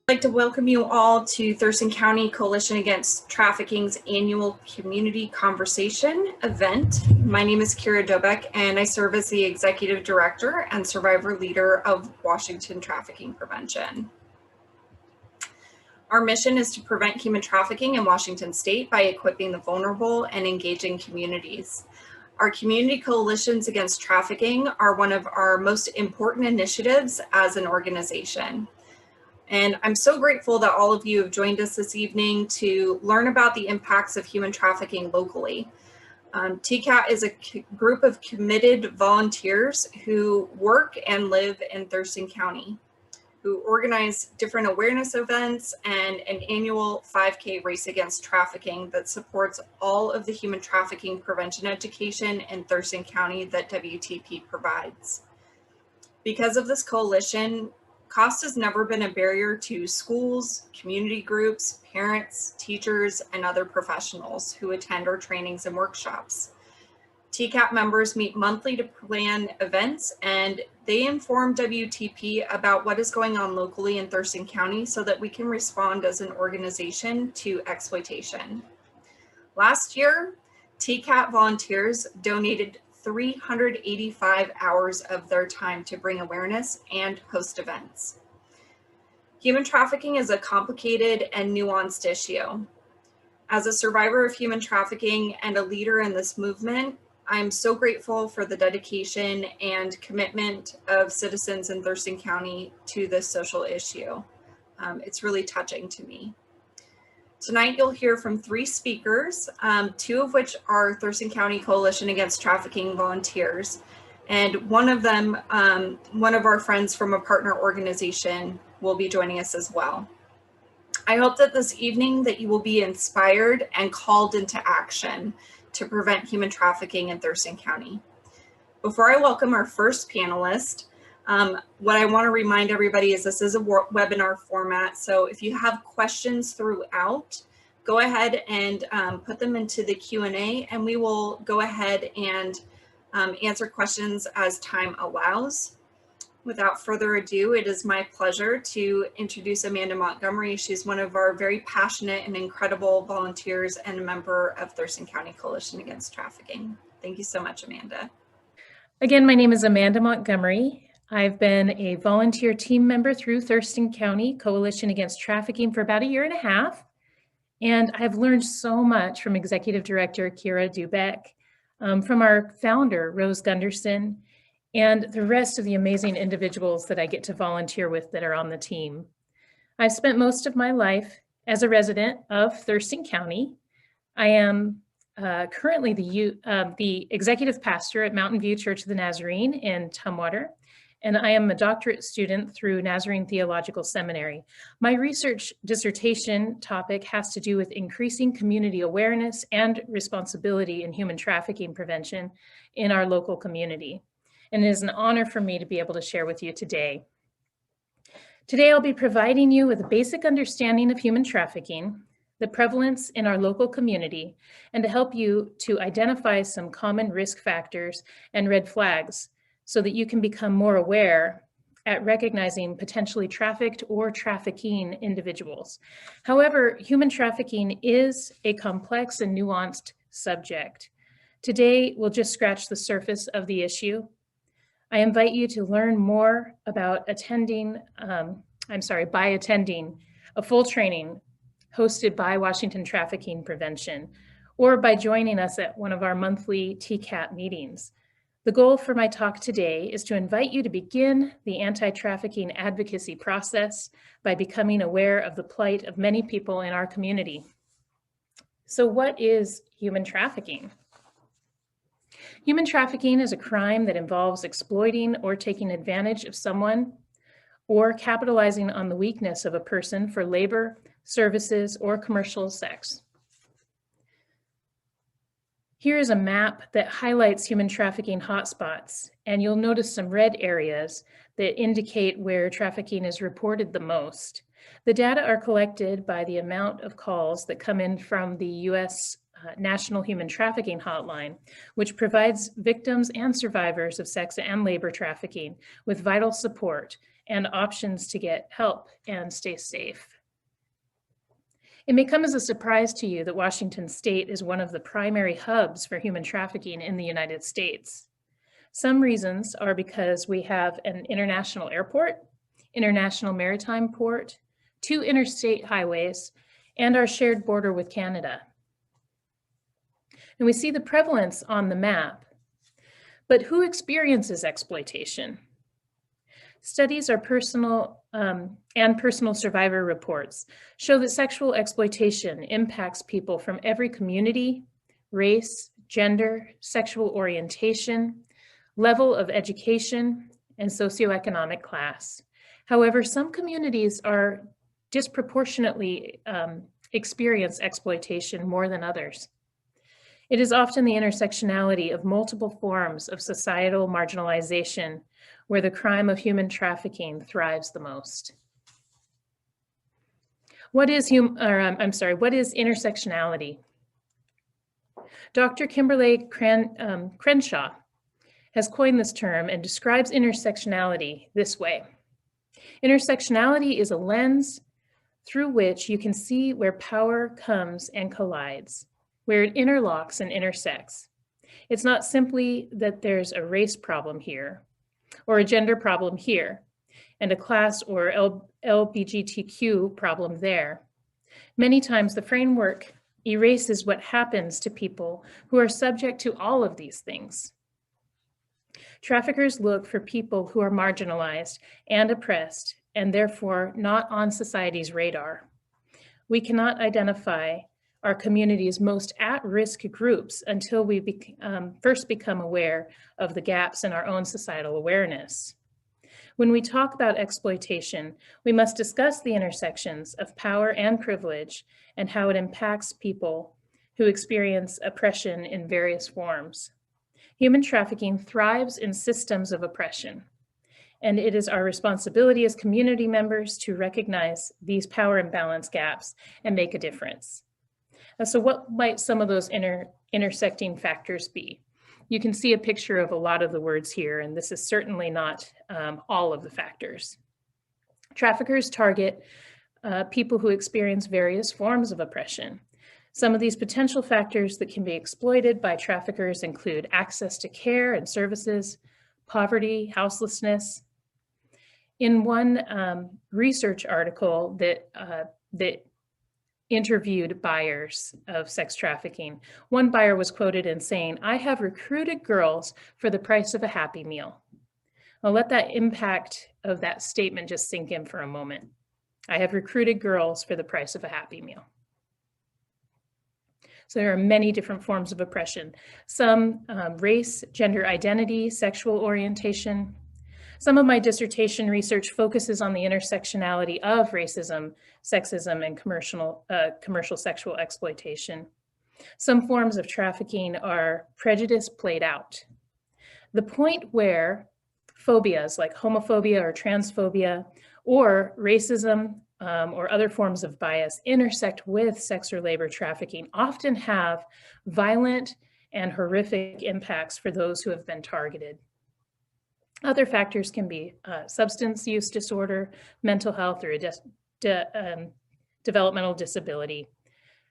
I'd like to welcome you all to Thurston County Coalition Against Trafficking's annual community conversation event. My name is Kira Dobek, and I serve as the Executive Director and Survivor Leader of Washington Trafficking Prevention. Our mission is to prevent human trafficking in Washington State by equipping the vulnerable and engaging communities. Our community coalitions against trafficking are one of our most important initiatives as an organization. And I'm so grateful that all of you have joined us this evening to learn about the impacts of human trafficking locally. TCCAT is a group of committed volunteers who work and live in Thurston County, who organize different awareness events and an annual 5K race against trafficking that supports all of the human trafficking prevention education in Thurston County that WTP provides. Because of this coalition, cost has never been a barrier to schools, community groups, parents, teachers, and other professionals who attend our trainings and workshops. TCCAT members meet monthly to plan events, and they inform WTP about what is going on locally in Thurston County so that we can respond as an organization to exploitation. Last year, TCCAT volunteers donated 385 hours of their time to bring awareness and host events. Human trafficking is a complicated and nuanced issue. As a survivor of human trafficking and a leader in this movement, I'm so grateful for the dedication and commitment of citizens in Thurston County to this social issue. It's really touching to me. Tonight, you'll hear from 3 speakers, 2 of which are Thurston County Coalition Against Trafficking volunteers. And one of them, one of our friends from a partner organization will be joining us as well. I hope that this evening that you will be inspired and called into action to prevent human trafficking in Thurston County. Before I welcome our first panelist, what I want to remind everybody is this is a webinar format, so if you have questions throughout, go ahead and put them into the Q&A, and we will go ahead and answer questions as time allows. Without further ado, it is my pleasure to introduce Amanda Montgomery. She's one of our very passionate and incredible volunteers and a member of Thurston County Coalition Against Trafficking. Thank you so much, Amanda. Again, my name is Amanda Montgomery. I've been a volunteer team member through Thurston County Coalition Against Trafficking for about 1.5 years. And I've learned so much from Executive Director Kira Dobek, from our founder, Rose Gunderson, and the rest of the amazing individuals that I get to volunteer with that are on the team. I've spent most of my life as a resident of Thurston County. I am currently the executive pastor at Mountain View Church of the Nazarene in Tumwater, and I am a doctorate student through Nazarene Theological Seminary. My research dissertation topic has to do with increasing community awareness and responsibility in human trafficking prevention in our local community. And it is an honor for me to be able to share with you today. Today, I'll be providing you with a basic understanding of human trafficking, the prevalence in our local community, and to help you to identify some common risk factors and red flags so that you can become more aware at recognizing potentially trafficked or trafficking individuals. However, human trafficking is a complex and nuanced subject. Today, we'll just scratch the surface of the issue. I invite you to learn more about attending a full training hosted by Washington Trafficking Prevention, or by joining us at one of our monthly TCCAT meetings. The goal for my talk today is to invite you to begin the anti-trafficking advocacy process by becoming aware of the plight of many people in our community. So what is human trafficking? Human trafficking is a crime that involves exploiting or taking advantage of someone or capitalizing on the weakness of a person for labor, services, or commercial sex. Here is a map that highlights human trafficking hotspots, and you'll notice some red areas that indicate where trafficking is reported the most. The data are collected by the amount of calls that come in from the U.S. National Human Trafficking Hotline, which provides victims and survivors of sex and labor trafficking with vital support and options to get help and stay safe. It may come as a surprise to you that Washington State is one of the primary hubs for human trafficking in the United States. Some reasons are because we have an international airport, international maritime port, 2 interstate highways, and our shared border with Canada. And we see the prevalence on the map. But who experiences exploitation? Studies are personal and personal survivor reports show that sexual exploitation impacts people from every community, race, gender, sexual orientation, level of education, and socioeconomic class. However, some communities are disproportionately experience exploitation more than others. It is often the intersectionality of multiple forms of societal marginalization where the crime of human trafficking thrives the most. What is intersectionality? Dr. Kimberly Crenshaw has coined this term and describes intersectionality this way. Intersectionality is a lens through which you can see where power comes and collides, where it interlocks and intersects. It's not simply that there's a race problem here, or a gender problem here, and a class or LGBTQ problem there. Many times the framework erases what happens to people who are subject to all of these things. Traffickers look for people who are marginalized and oppressed, and therefore not on society's radar. We cannot identify our community's most at-risk groups until we first become aware of the gaps in our own societal awareness. When we talk about exploitation, we must discuss the intersections of power and privilege and how it impacts people who experience oppression in various forms. Human trafficking thrives in systems of oppression, and it is our responsibility as community members to recognize these power imbalance gaps and make a difference. So what might some of those intersecting factors be? You can see a picture of a lot of the words here, and this is certainly not all of the factors. Traffickers target people who experience various forms of oppression. Some of these potential factors that can be exploited by traffickers include access to care and services, poverty, houselessness. In one research article that interviewed buyers of sex trafficking, one buyer was quoted in saying, "I have recruited girls for the price of a Happy Meal." I'll let that impact of that statement just sink in for a moment. I have recruited girls for the price of a Happy Meal. So there are many different forms of oppression. Some race, gender identity, sexual orientation. Some of my dissertation research focuses on the intersectionality of racism, sexism, and commercial sexual exploitation. Some forms of trafficking are prejudice played out. The point where phobias like homophobia or transphobia or racism or other forms of bias intersect with sex or labor trafficking often have violent and horrific impacts for those who have been targeted. Other factors can be substance use disorder, mental health, or developmental disability,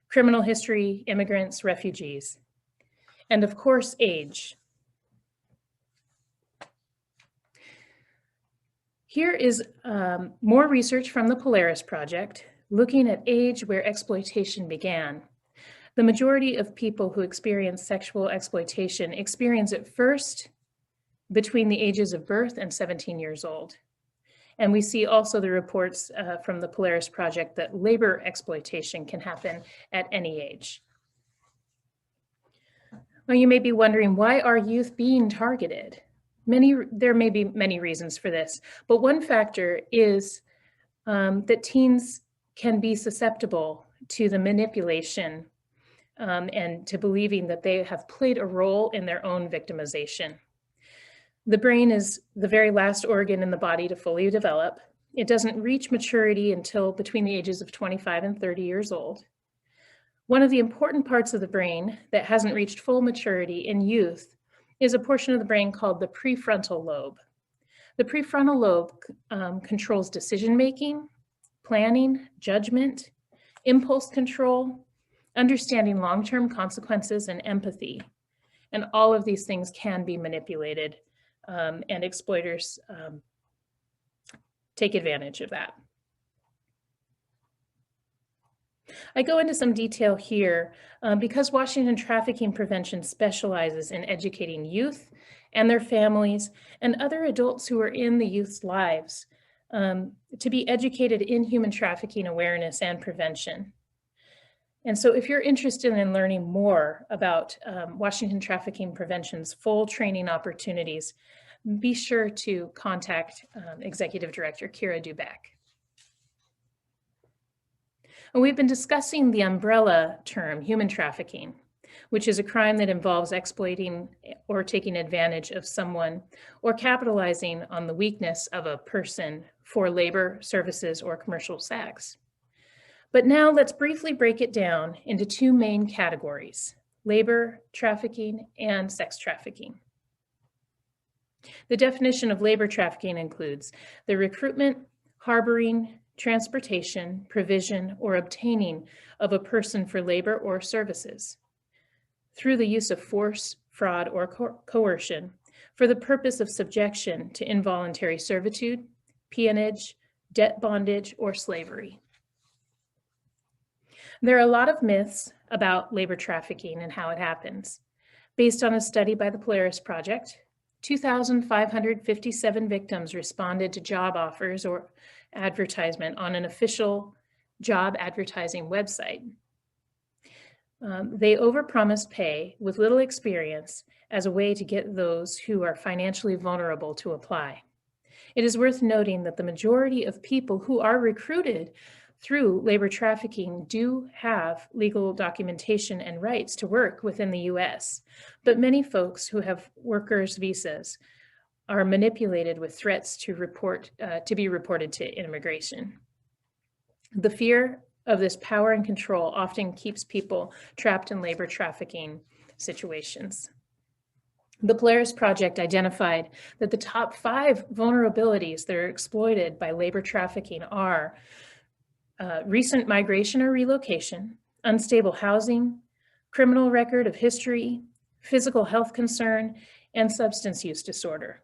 criminal history, immigrants, refugees, and of course, age. Here is more research from the Polaris Project looking at age where exploitation began. The majority of people who experience sexual exploitation experience it first between the ages of birth and 17 years old. And we see also the reports from the Polaris Project that labor exploitation can happen at any age. Well, you may be wondering, why are youth being targeted? There may be many reasons for this, but one factor is that teens can be susceptible to the manipulation and to believing that they have played a role in their own victimization. The brain is the very last organ in the body to fully develop. It doesn't reach maturity until between the ages of 25 and 30 years old. One of the important parts of the brain that hasn't reached full maturity in youth is a portion of the brain called the prefrontal lobe. The prefrontal lobe controls decision-making, planning, judgment, impulse control, understanding long-term consequences, and empathy. And all of these things can be manipulated, and exploiters take advantage of that. I go into some detail here because Washington Trafficking Prevention specializes in educating youth and their families and other adults who are in the youth's lives to be educated in human trafficking awareness and prevention. And so if you're interested in learning more about Washington Trafficking Prevention's full training opportunities, be sure to contact Executive Director Kira Dubeck. And we've been discussing the umbrella term, human trafficking, which is a crime that involves exploiting or taking advantage of someone or capitalizing on the weakness of a person for labor, services, or commercial sex. But now let's briefly break it down into two main categories: labor trafficking and sex trafficking. The definition of labor trafficking includes the recruitment, harboring, transportation, provision, or obtaining of a person for labor or services through the use of force, fraud, or coercion for the purpose of subjection to involuntary servitude, peonage, debt bondage, or slavery. There are a lot of myths about labor trafficking and how it happens. Based on a study by the Polaris Project, 2,557 victims responded to job offers or advertisement on an official job advertising website. They overpromised pay with little experience as a way to get those who are financially vulnerable to apply. It is worth noting that the majority of people who are recruited through labor trafficking do have legal documentation and rights to work within the US, but many folks who have workers' visas are manipulated with threats to be reported to immigration. The fear of this power and control often keeps people trapped in labor trafficking situations. The Polaris Project identified that the top 5 vulnerabilities that are exploited by labor trafficking are recent migration or relocation, unstable housing, criminal record of history, physical health concern, and substance use disorder.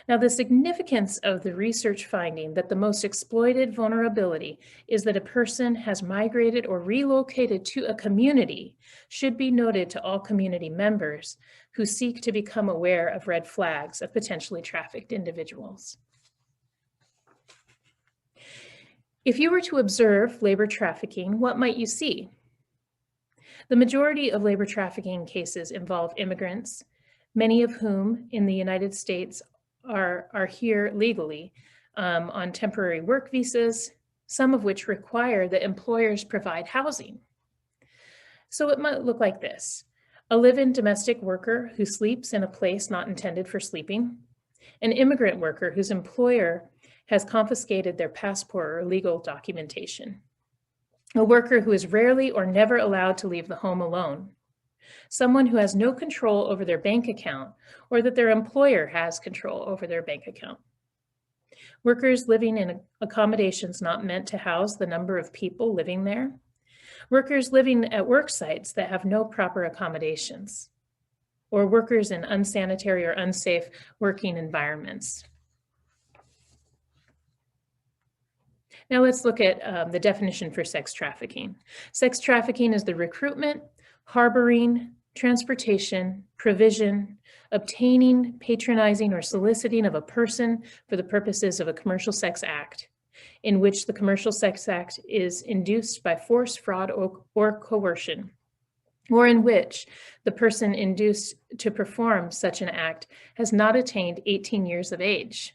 Now, the significance of the research finding that the most exploited vulnerability is that a person has migrated or relocated to a community should be noted to all community members who seek to become aware of red flags of potentially trafficked individuals. If you were to observe labor trafficking, what might you see? The majority of labor trafficking cases involve immigrants, many of whom in the United States are here legally on temporary work visas, some of which require that employers provide housing. So it might look like this: a live-in domestic worker who sleeps in a place not intended for sleeping, an immigrant worker whose employer has confiscated their passport or legal documentation, a worker who is rarely or never allowed to leave the home alone, someone who has no control over their bank account or that their employer has control over their bank account, workers living in accommodations not meant to house the number of people living there, workers living at work sites that have no proper accommodations, or workers in unsanitary or unsafe working environments. Now let's look at the definition for sex trafficking. Sex trafficking is the recruitment, harboring, transportation, provision, obtaining, patronizing, or soliciting of a person for the purposes of a commercial sex act, in which the commercial sex act is induced by force, fraud, or coercion, or in which the person induced to perform such an act has not attained 18 years of age.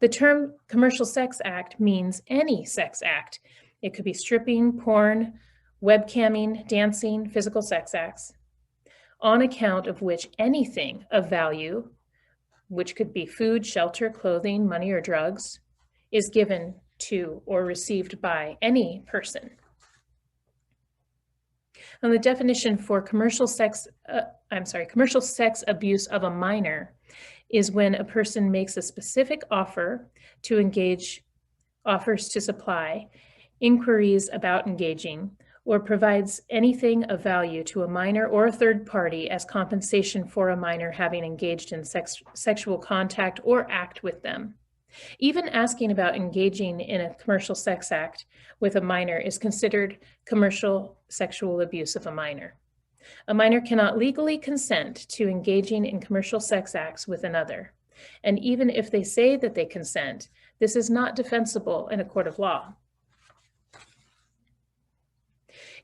The term commercial sex act means any sex act. It could be stripping, porn, webcamming, dancing, physical sex acts, on account of which anything of value, which could be food, shelter, clothing, money, or drugs, is given to or received by any person. And the definition for commercial sex abuse of a minor is when a person makes a specific offer to engage, offers to supply, inquiries about engaging, or provides anything of value to a minor or a third party as compensation for a minor having engaged in sexual contact or act with them. Even asking about engaging in a commercial sex act with a minor is considered commercial sexual abuse of a minor. A minor cannot legally consent to engaging in commercial sex acts with another. And even if they say that they consent, this is not defensible in a court of law.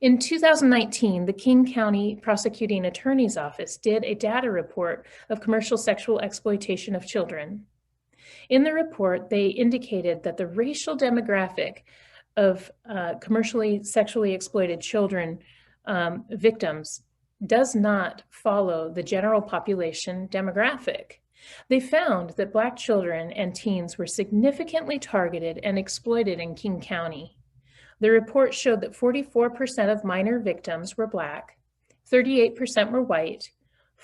In 2019, the King County Prosecuting Attorney's Office did a data report of commercial sexual exploitation of children. In the report, they indicated that the racial demographic of commercially sexually exploited children victims does not follow the general population demographic. They found that Black children and teens were significantly targeted and exploited in King County. The report showed that 44% of minor victims were Black, 38% were white,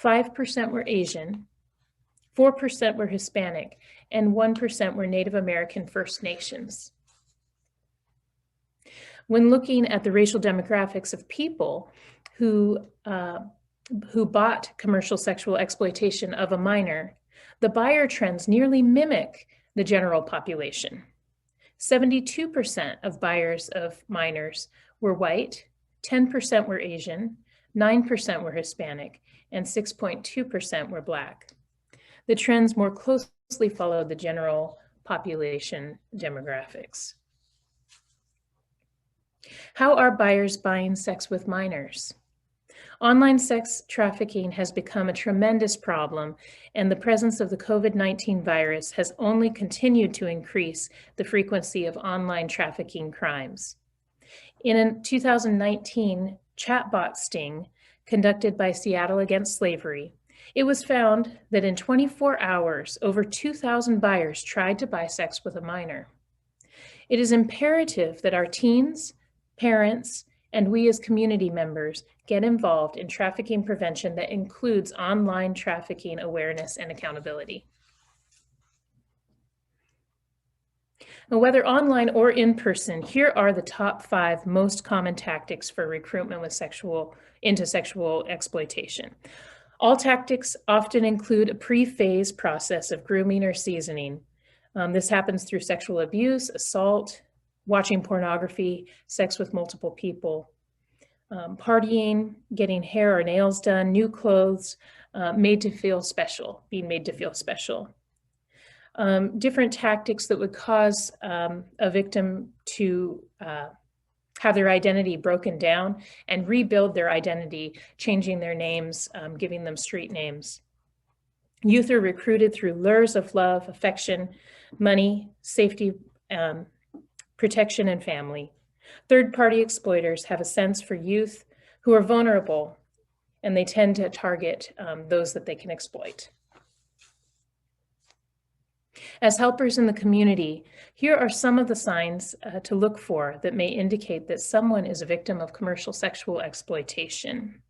5% were Asian, 4% were Hispanic, and 1% were Native American First Nations. When looking at the racial demographics of people who bought commercial sexual exploitation of a minor, the buyer trends nearly mimic the general population. 72% of buyers of minors were white, 10% were Asian, 9% were Hispanic, and 6.2% were Black. The trends more closely followed the general population demographics. How are buyers buying sex with minors? Online sex trafficking has become a tremendous problem, and the presence of the COVID-19 virus has only continued to increase the frequency of online trafficking crimes. In a 2019 chatbot sting conducted by Seattle Against Slavery, it was found that in 24 hours, over 2,000 buyers tried to buy sex with a minor. It is imperative that our teens, parents, and we as community members get involved in trafficking prevention that includes online trafficking awareness and accountability. Now, whether online or in person, here are the top 5 most common tactics for recruitment into sexual exploitation. All tactics often include a pre-phase process of grooming or seasoning. This happens through sexual abuse, assault, watching pornography, sex with multiple people, partying, getting hair or nails done, new clothes, being made to feel special. Different tactics that would cause a victim to have their identity broken down and rebuild their identity, changing their names, giving them street names. Youth are recruited through lures of love, affection, money, safety, protection, and family. Third-party exploiters have a sense for youth who are vulnerable, and they tend to target those that they can exploit. As helpers in the community, here are some of the signs to look for that may indicate that someone is a victim of commercial sexual exploitation.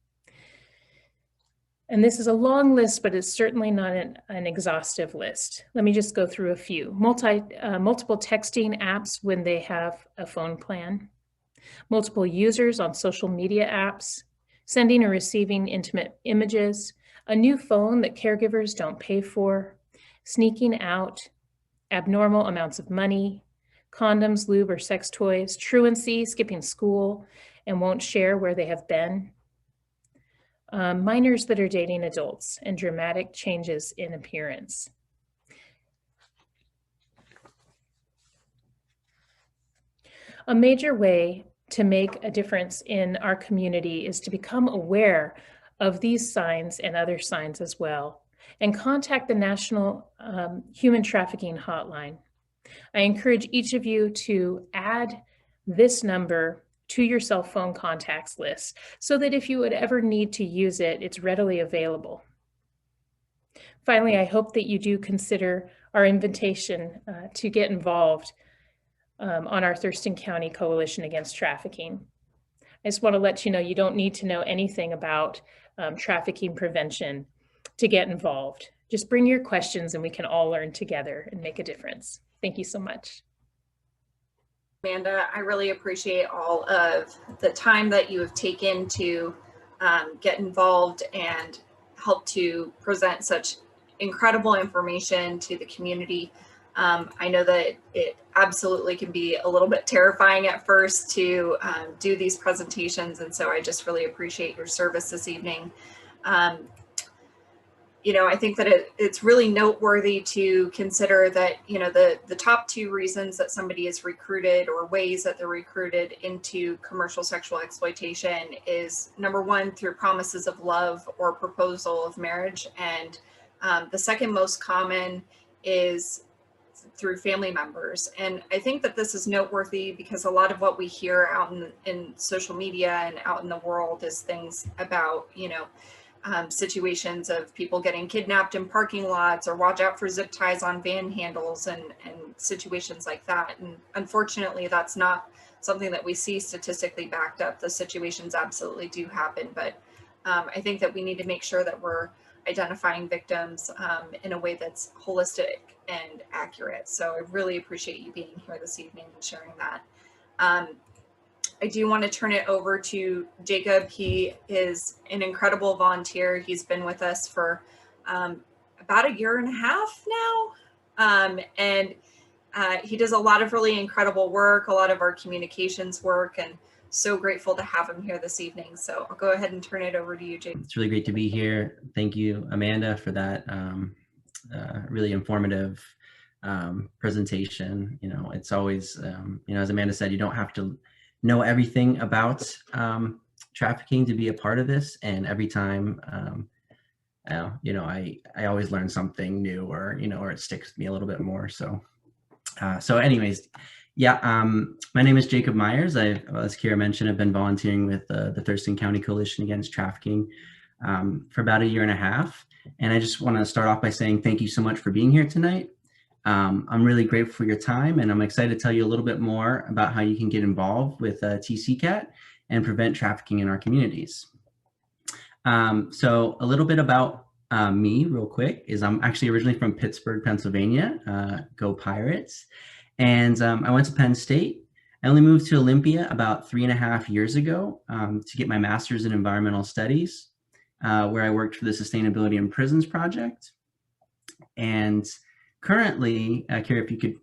And this is a long list, but it's certainly not an exhaustive list. Let me just go through a few. Multiple texting apps when they have a phone plan, multiple users on social media apps, sending or receiving intimate images, a new phone that caregivers don't pay for, sneaking out, abnormal amounts of money, condoms, lube, or sex toys, truancy, skipping school, and won't share where they have been, minors that are dating adults, and dramatic changes in appearance. A major way to make a difference in our community is to become aware of these signs and other signs as well, and contact the National Human Trafficking Hotline. I encourage each of you to add this number to your cell phone contacts list so that if you would ever need to use it, it's readily available. Finally, I hope that you do consider our invitation to get involved on our Thurston County Coalition Against Trafficking. I just want to let you know you don't need to know anything about trafficking prevention to get involved. Just bring your questions and we can all learn together and make a difference. Thank you so much. Amanda, I really appreciate all of the time that you have taken to get involved and help to present such incredible information to the community. I know that it absolutely can be a little bit terrifying at first to do these presentations, and so I just really appreciate your service this evening. You know, I think that it's really noteworthy to consider that, you know, the top two reasons that somebody is recruited or ways that they're recruited into commercial sexual exploitation is, number one, through promises of love or proposal of marriage. And the second most common is through family members. And I think that this is noteworthy because a lot of what we hear out in social media and out in the world is things about, you know, situations of people getting kidnapped in parking lots, or watch out for zip ties on van handles, and situations like that. And unfortunately, that's not something that we see statistically backed up. Those situations absolutely do happen, but I think that we need to make sure that we're identifying victims in a way that's holistic and accurate. So I really appreciate you being here this evening and sharing that. I do want to turn it over to Jacob. He is an incredible volunteer. He's been with us for about a year and a half now. And he does a lot of really incredible work, a lot of our communications work, and so grateful to have him here this evening. So I'll go ahead and turn it over to you, Jacob. It's really great to be here. Thank you, Amanda, for that really informative presentation. You know, it's always, you know, as Amanda said, you don't have to know everything about trafficking to be a part of this, and every time you know, I always learn something new, or you know, or it sticks with me a little bit more. So anyways, yeah, my name is Jacob Myers. As Kira mentioned, I've been volunteering with the Thurston County Coalition Against Trafficking for about a year and a half, and I just want to start off by saying thank you so much for being here tonight. I'm really grateful for your time, and I'm excited to tell you a little bit more about how you can get involved with TCCAT and prevent trafficking in our communities. So a little bit about me real quick is I'm actually originally from Pittsburgh, Pennsylvania, go Pirates. And I went to Penn State. I only moved to Olympia about 3.5 years ago to get my master's in environmental studies, where I worked for the Sustainability in Prisons Project. And currently, Kira, if you could,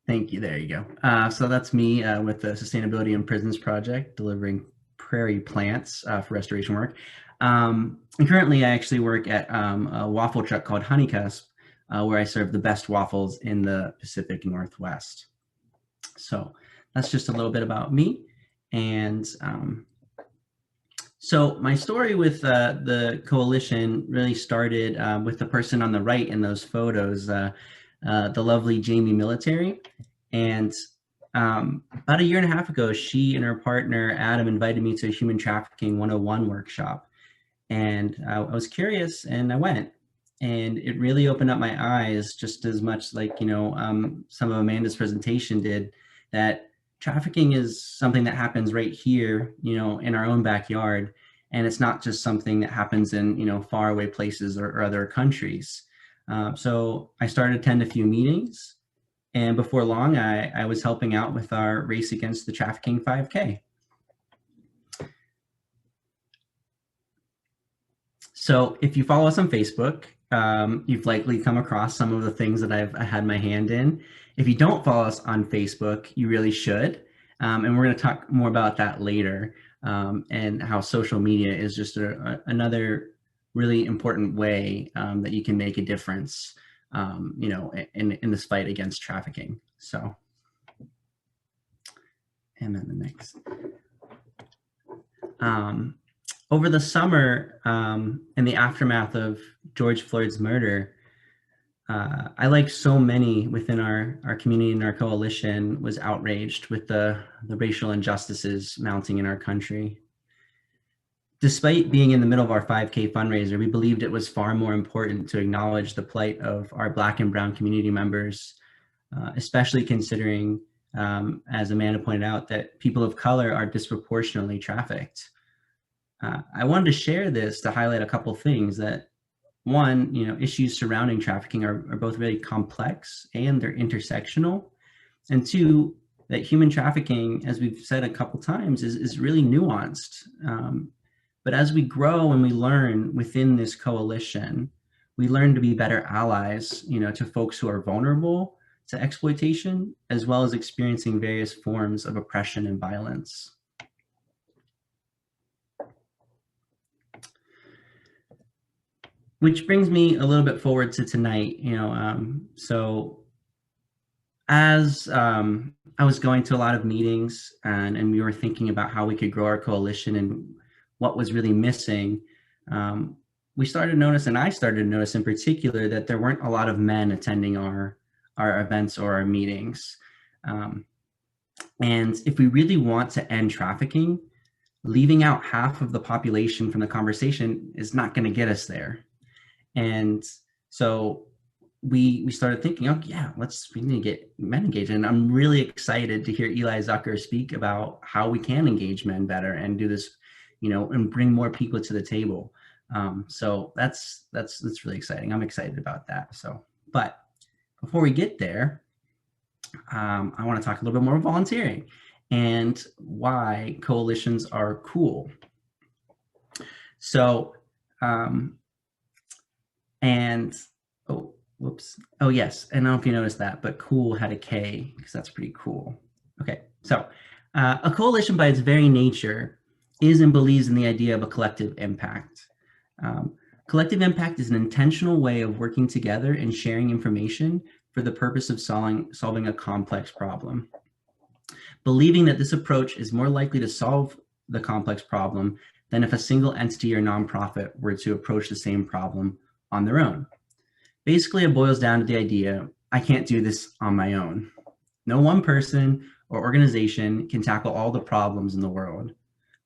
thank you, there you go. So that's me with the Sustainability in Prisons Project, delivering prairie plants for restoration work. And currently I actually work at a waffle truck called Honeycusp, where I serve the best waffles in the Pacific Northwest. So that's just a little bit about me. And so my story with the coalition really started with the person on the right in those photos, the lovely Jamie Military. And about a year and a half ago, she and her partner, Adam, invited me to a Human Trafficking 101 workshop. And I was curious and I went. And it really opened up my eyes, just as much like, you know, some of Amanda's presentation did, that trafficking is something that happens right here, you know, in our own backyard. And it's not just something that happens in, you know, faraway places or other countries. So I started to attend a few meetings. And before long, I was helping out with our Race Against the Trafficking 5K. So if you follow us on Facebook, you've likely come across some of the things that I've had my hand in. If you don't follow us on Facebook, you really should. And we're going to talk more about that later, and how social media is just another really important way that you can make a difference, you know, in this fight against trafficking. So, and then the next. Over the summer, in the aftermath of George Floyd's murder, I, like so many within our community and our coalition, was outraged with the racial injustices mounting in our country. Despite being in the middle of our 5K fundraiser, we believed it was far more important to acknowledge the plight of our Black and Brown community members, especially considering, as Amanda pointed out, that people of color are disproportionately trafficked. I wanted to share this to highlight a couple things. That one, issues surrounding trafficking are both really complex and they're intersectional. And two, that human trafficking, as we've said a couple times, is really nuanced. But as we grow and we learn within this coalition, we learn to be better allies, to folks who are vulnerable to exploitation, as well as experiencing various forms of oppression and violence. Which brings me a little bit forward to tonight, so as I was going to a lot of meetings and we were thinking about how we could grow our coalition and what was really missing, we started to notice, and I started to notice in particular, that there weren't a lot of men attending our events or our meetings. And if we really want to end trafficking, leaving out half of the population from the conversation is not going to get us there. And so we started thinking, oh yeah, we need to get men engaged. And I'm really excited to hear Eli Zucker speak about how we can engage men better and do this, and bring more people to the table. So that's really exciting. I'm excited about that. So, but before we get there, I want to talk a little bit more about volunteering and why coalitions are cool. So, oh yes, and I don't know if you noticed that, but cool had a K because that's pretty cool. Okay, so a coalition by its very nature is and believes in the idea of a collective impact. Collective impact is an intentional way of working together and sharing information for the purpose of solving a complex problem. Believing that this approach is more likely to solve the complex problem than if a single entity or nonprofit were to approach the same problem on their own. Basically, it boils down to the idea, I can't do this on my own. No one person or organization can tackle all the problems in the world.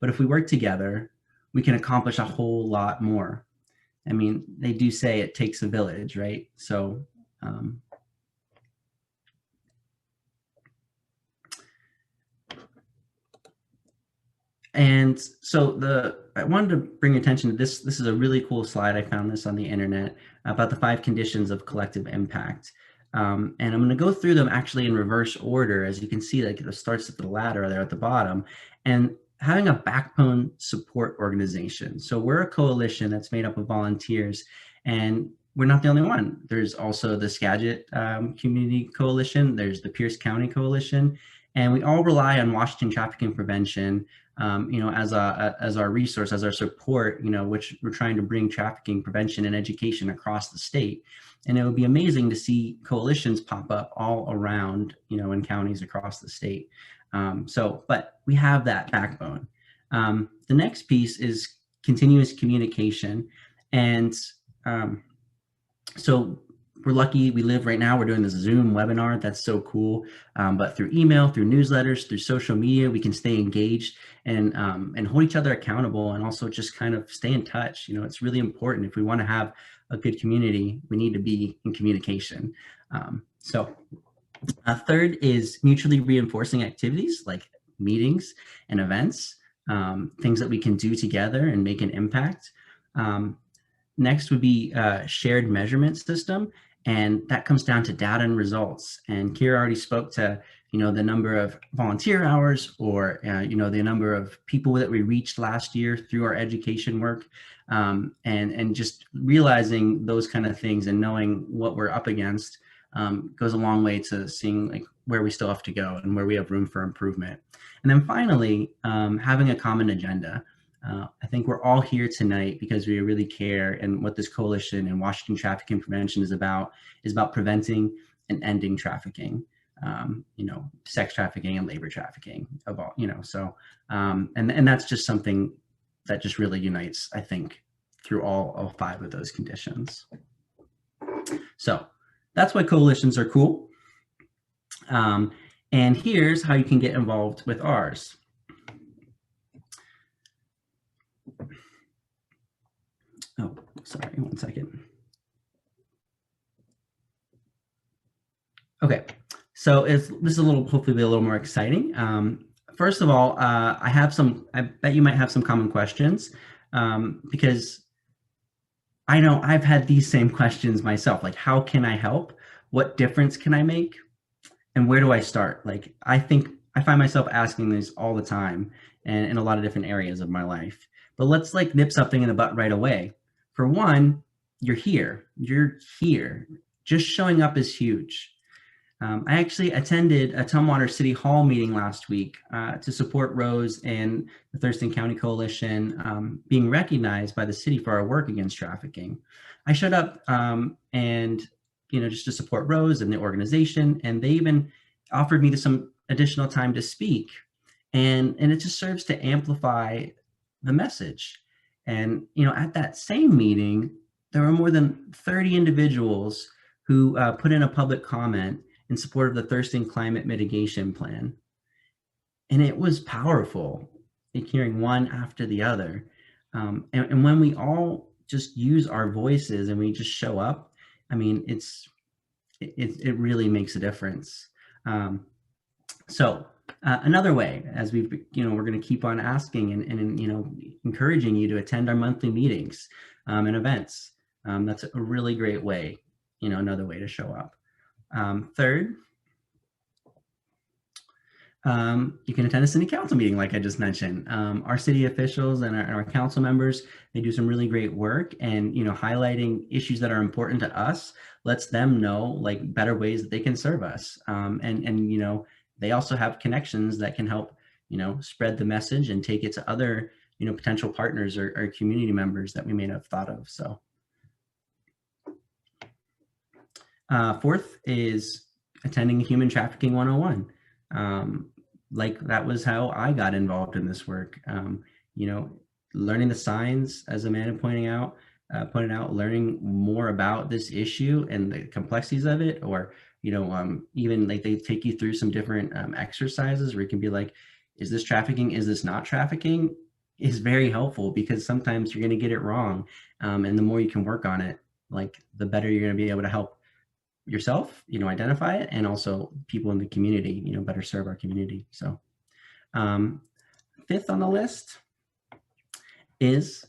But if we work together, we can accomplish a whole lot more. I mean, they do say it takes a village, right? So, and so I wanted to bring attention to this. This is a really cool slide. I found this on the internet about the 5 conditions of collective impact. And I'm going to go through them actually in reverse order. As you can see, like it starts at the ladder there at the bottom, and having a backbone support organization. So we're a coalition that's made up of volunteers, and we're not the only one. There's also the Skagit Community Coalition. There's the Pierce County Coalition, and we all rely on Washington Trafficking Prevention, as our resource, as our support, which we're trying to bring trafficking prevention and education across the state. And it would be amazing to see coalitions pop up all around, in counties across the state. But we have that backbone. The next piece is continuous communication. And so we're lucky we live right now, we're doing this Zoom webinar. That's so cool. But through email, through newsletters, through social media, we can stay engaged and hold each other accountable, and also just kind of stay in touch. It's really important. If we want to have a good community, we need to be in communication. Third is mutually reinforcing activities like meetings and events, things that we can do together and make an impact. Next would be a shared measurement system, and that comes down to data and results. And Kira already spoke to, the number of volunteer hours, or, the number of people that we reached last year through our education work, and just realizing those kind of things and knowing what we're up against goes a long way to seeing like where we still have to go and where we have room for improvement. And then finally, having a common agenda. I think we're all here tonight because we really care, and what this coalition and Washington Trafficking Prevention is about preventing and ending trafficking, sex trafficking and labor trafficking of all, so, and that's just something that just really unites, I think, through all 5 of those conditions. So that's why coalitions are cool. And here's how you can get involved with ours. Oh, sorry, one second. Okay, so this is hopefully a little more exciting. first of all, I bet you might have some common questions, because I know I've had these same questions myself. Like, how can I help? What difference can I make? And where do I start? Like, I think I find myself asking these all the time and in a lot of different areas of my life. But let's like nip something in the butt right away. For one, you're here. You're here. Just showing up is huge. I actually attended a Tumwater City Hall meeting last week to support Rose and the Thurston County Coalition being recognized by the city for our work against trafficking. I showed up and, just to support Rose and the organization, and they even offered me some additional time to speak. And it just serves to amplify the message. And, at that same meeting, there were more than 30 individuals who put in a public comment in support of the Thurston Climate Mitigation Plan. And it was powerful, hearing one after the other. And when we all just use our voices and we just show up, I mean, it really makes a difference. So another way, as we're going to keep on asking and encouraging you to attend our monthly meetings and events. That's a really great way, another way to show up. Third, you can attend a city council meeting, like I just mentioned. Our city officials and our council members, they do some really great work, and highlighting issues that are important to us lets them know like better ways that they can serve us. And they also have connections that can help spread the message and take it to other potential partners or community members that we may not have thought of. So. Fourth is attending Human Trafficking 101. Like that was how I got involved in this work. Learning the signs, as Amanda pointed out, learning more about this issue and the complexities of it, or even like they take you through some different exercises where you can be like, is this trafficking? Is this not trafficking? Is very helpful, because sometimes you're going to get it wrong, and the more you can work on it, like the better you're going to be able to help yourself, identify it, and also people in the community, better serve our community. So fifth on the list is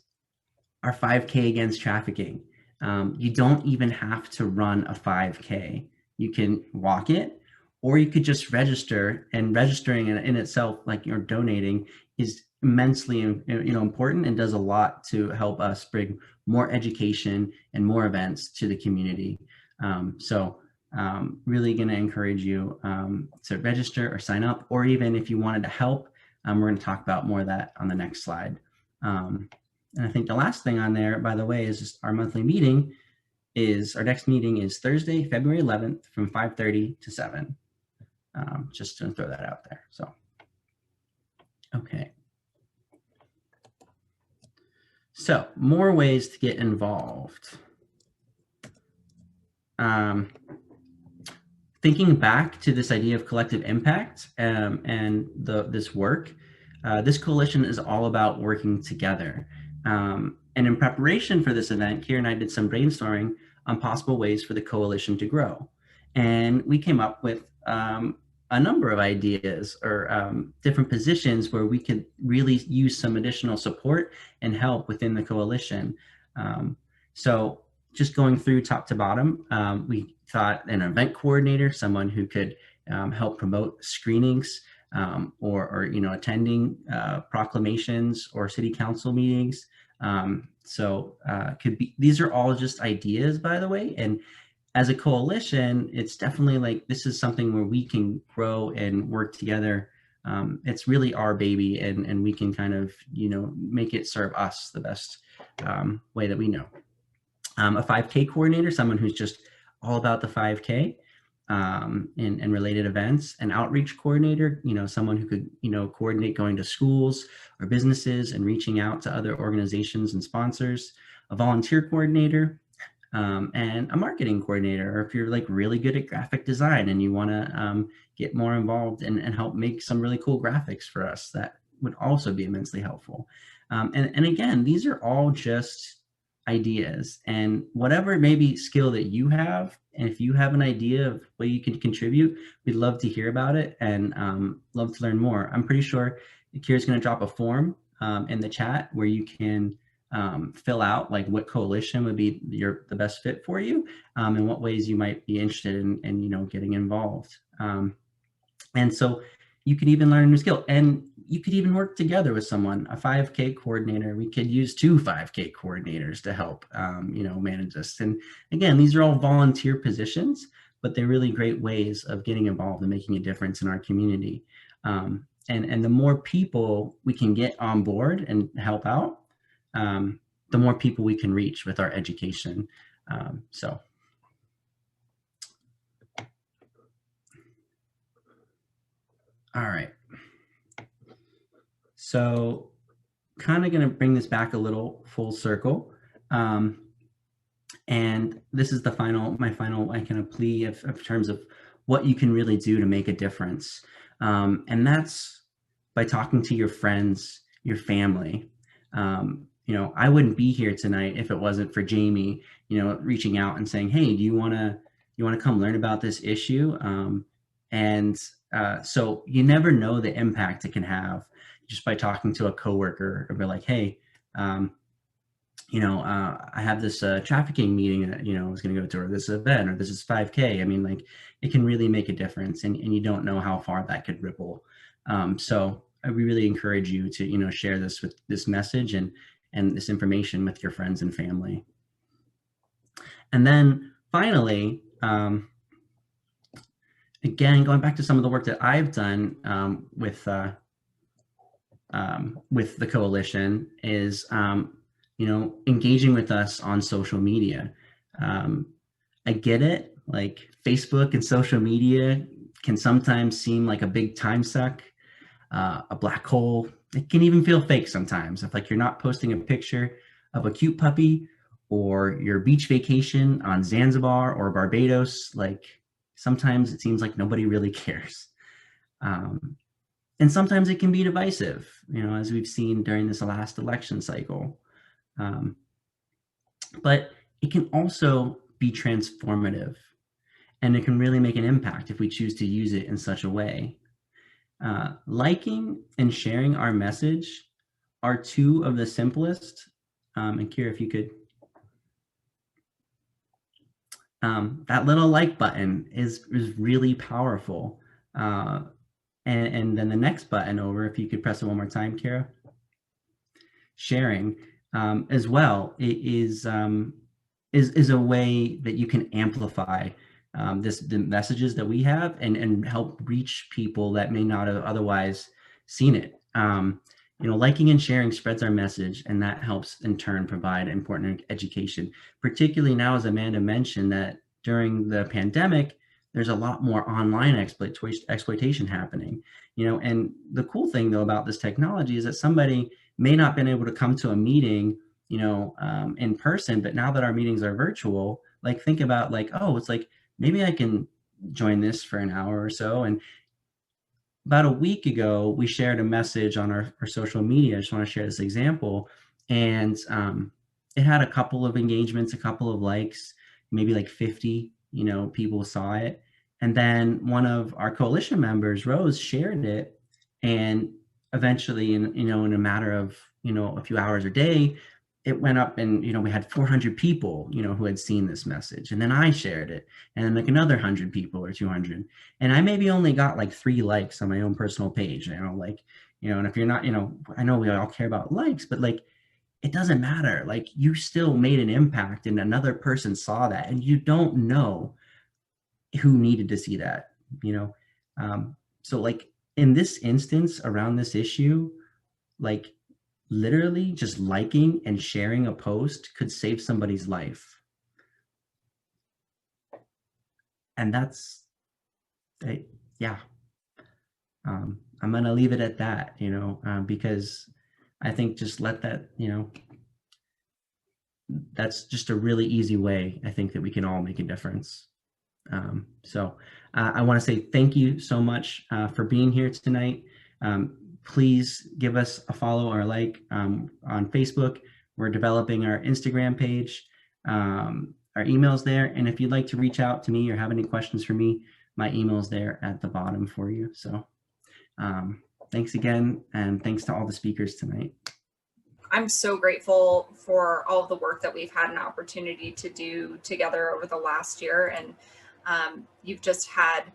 our 5K against trafficking. You don't even have to run a 5K. You can walk it, or you could just register, and registering in itself, like you're donating, is immensely important and does a lot to help us bring more education and more events to the community. Really going to encourage you to register or sign up, or even if you wanted to help, we're going to talk about more of that on the next slide. And I think the last thing on there, by the way, is just our monthly meeting. Our next meeting is Thursday, February 11th from 5:30 to 7. Just to throw that out there. So, okay. So more ways to get involved. Thinking back to this idea of collective impact and this work, this coalition is all about working together. And in preparation for this event, Kira and I did some brainstorming on possible ways for the coalition to grow. And we came up with a number of ideas or different positions where we could really use some additional support and help within the coalition. So just going through top to bottom, we thought an event coordinator, someone who could help promote screenings or attending proclamations or city council meetings. These are all just ideas, by the way. And as a coalition, it's definitely like, this is something where we can grow and work together. It's really our baby, and we can kind of, make it serve us the best way that we know. A 5K coordinator, someone who's just all about the 5K and related events. An outreach coordinator, someone who could, coordinate going to schools or businesses and reaching out to other organizations and sponsors. A volunteer coordinator, and a marketing coordinator, or if you're like really good at graphic design and you want to get more involved and help make some really cool graphics for us, that would also be immensely helpful. And again, these are all just ideas, and whatever maybe skill that you have, and if you have an idea of what you can contribute, we'd love to hear about it and love to learn more. I'm pretty sure Kira's going to drop a form in the chat where you can fill out like what coalition would be the best fit for you, and what ways you might be interested in getting involved. And so you could even learn a new skill, and you could even work together with someone, a 5K coordinator. We could use 2 5K coordinators to help, manage this. And again, these are all volunteer positions, but they're really great ways of getting involved and making a difference in our community. And the more people we can get on board and help out, the more people we can reach with our education. All right. So kind of going to bring this back a little full circle. And this is my final kind of plea of terms of what you can really do to make a difference. And that's by talking to your friends, your family. I wouldn't be here tonight if it wasn't for Jamie, reaching out and saying, hey, do you want to come learn about this issue? So you never know the impact it can have just by talking to a coworker or be like, hey, I have this trafficking meeting that, I was going to go to, or this event, or this is 5K. I mean, like, it can really make a difference, and you don't know how far that could ripple. So I really encourage you to, share this message and this information with your friends and family. And then finally, again, going back to some of the work that I've done with the coalition is, engaging with us on social media. I get it, like Facebook and social media can sometimes seem like a big time suck, a black hole. It can even feel fake sometimes. If like you're not posting a picture of a cute puppy or your beach vacation on Zanzibar or Barbados, like sometimes it seems like nobody really cares. And sometimes it can be divisive, as we've seen during this last election cycle. But it can also be transformative, and it can really make an impact if we choose to use it in such a way. Liking and sharing our message are 2 of the simplest. And Kira, if you could, that little like button is really powerful. And then the next button over, if you could press it one more time, Kira. Sharing as well, it is a way that you can amplify the messages that we have and help reach people that may not have otherwise seen it. Liking and sharing spreads our message, and that helps in turn provide important education, particularly now, as Amanda mentioned, that during the pandemic, there's a lot more online exploitation happening, and the cool thing though about this technology is that somebody may not have been able to come to a meeting, in person, but now that our meetings are virtual, like think about like, oh, it's like, maybe I can join this for an hour or so. And about a week ago, we shared a message on our social media. I just want to share this example. And it had a couple of engagements, a couple of likes, maybe like 50, people saw it. And then one of our coalition members, Rose, shared it. And eventually in a matter of, a few hours a day, it went up and, we had 400 people, who had seen this message. And then I shared it, and then like another 100 people or 200. And I maybe only got like 3 likes on my own personal page, and if you're not, I know we all care about likes, but like, it doesn't matter. Like, you still made an impact and another person saw that, and you don't know who needed to see that, so like in this instance around this issue, like, literally just liking and sharing a post could save somebody's life. And that's, yeah. I'm going to leave it at that, because I think just let that, that's just a really easy way, I think, that we can all make a difference. So I want to say thank you so much for being here tonight. Please give us a follow or a like on Facebook. We're developing our Instagram page, our email's there. And if you'd like to reach out to me or have any questions for me, my email's there at the bottom for you. So thanks again. And thanks to all the speakers tonight. I'm so grateful for all of the work that we've had an opportunity to do together over the last year. And you've just had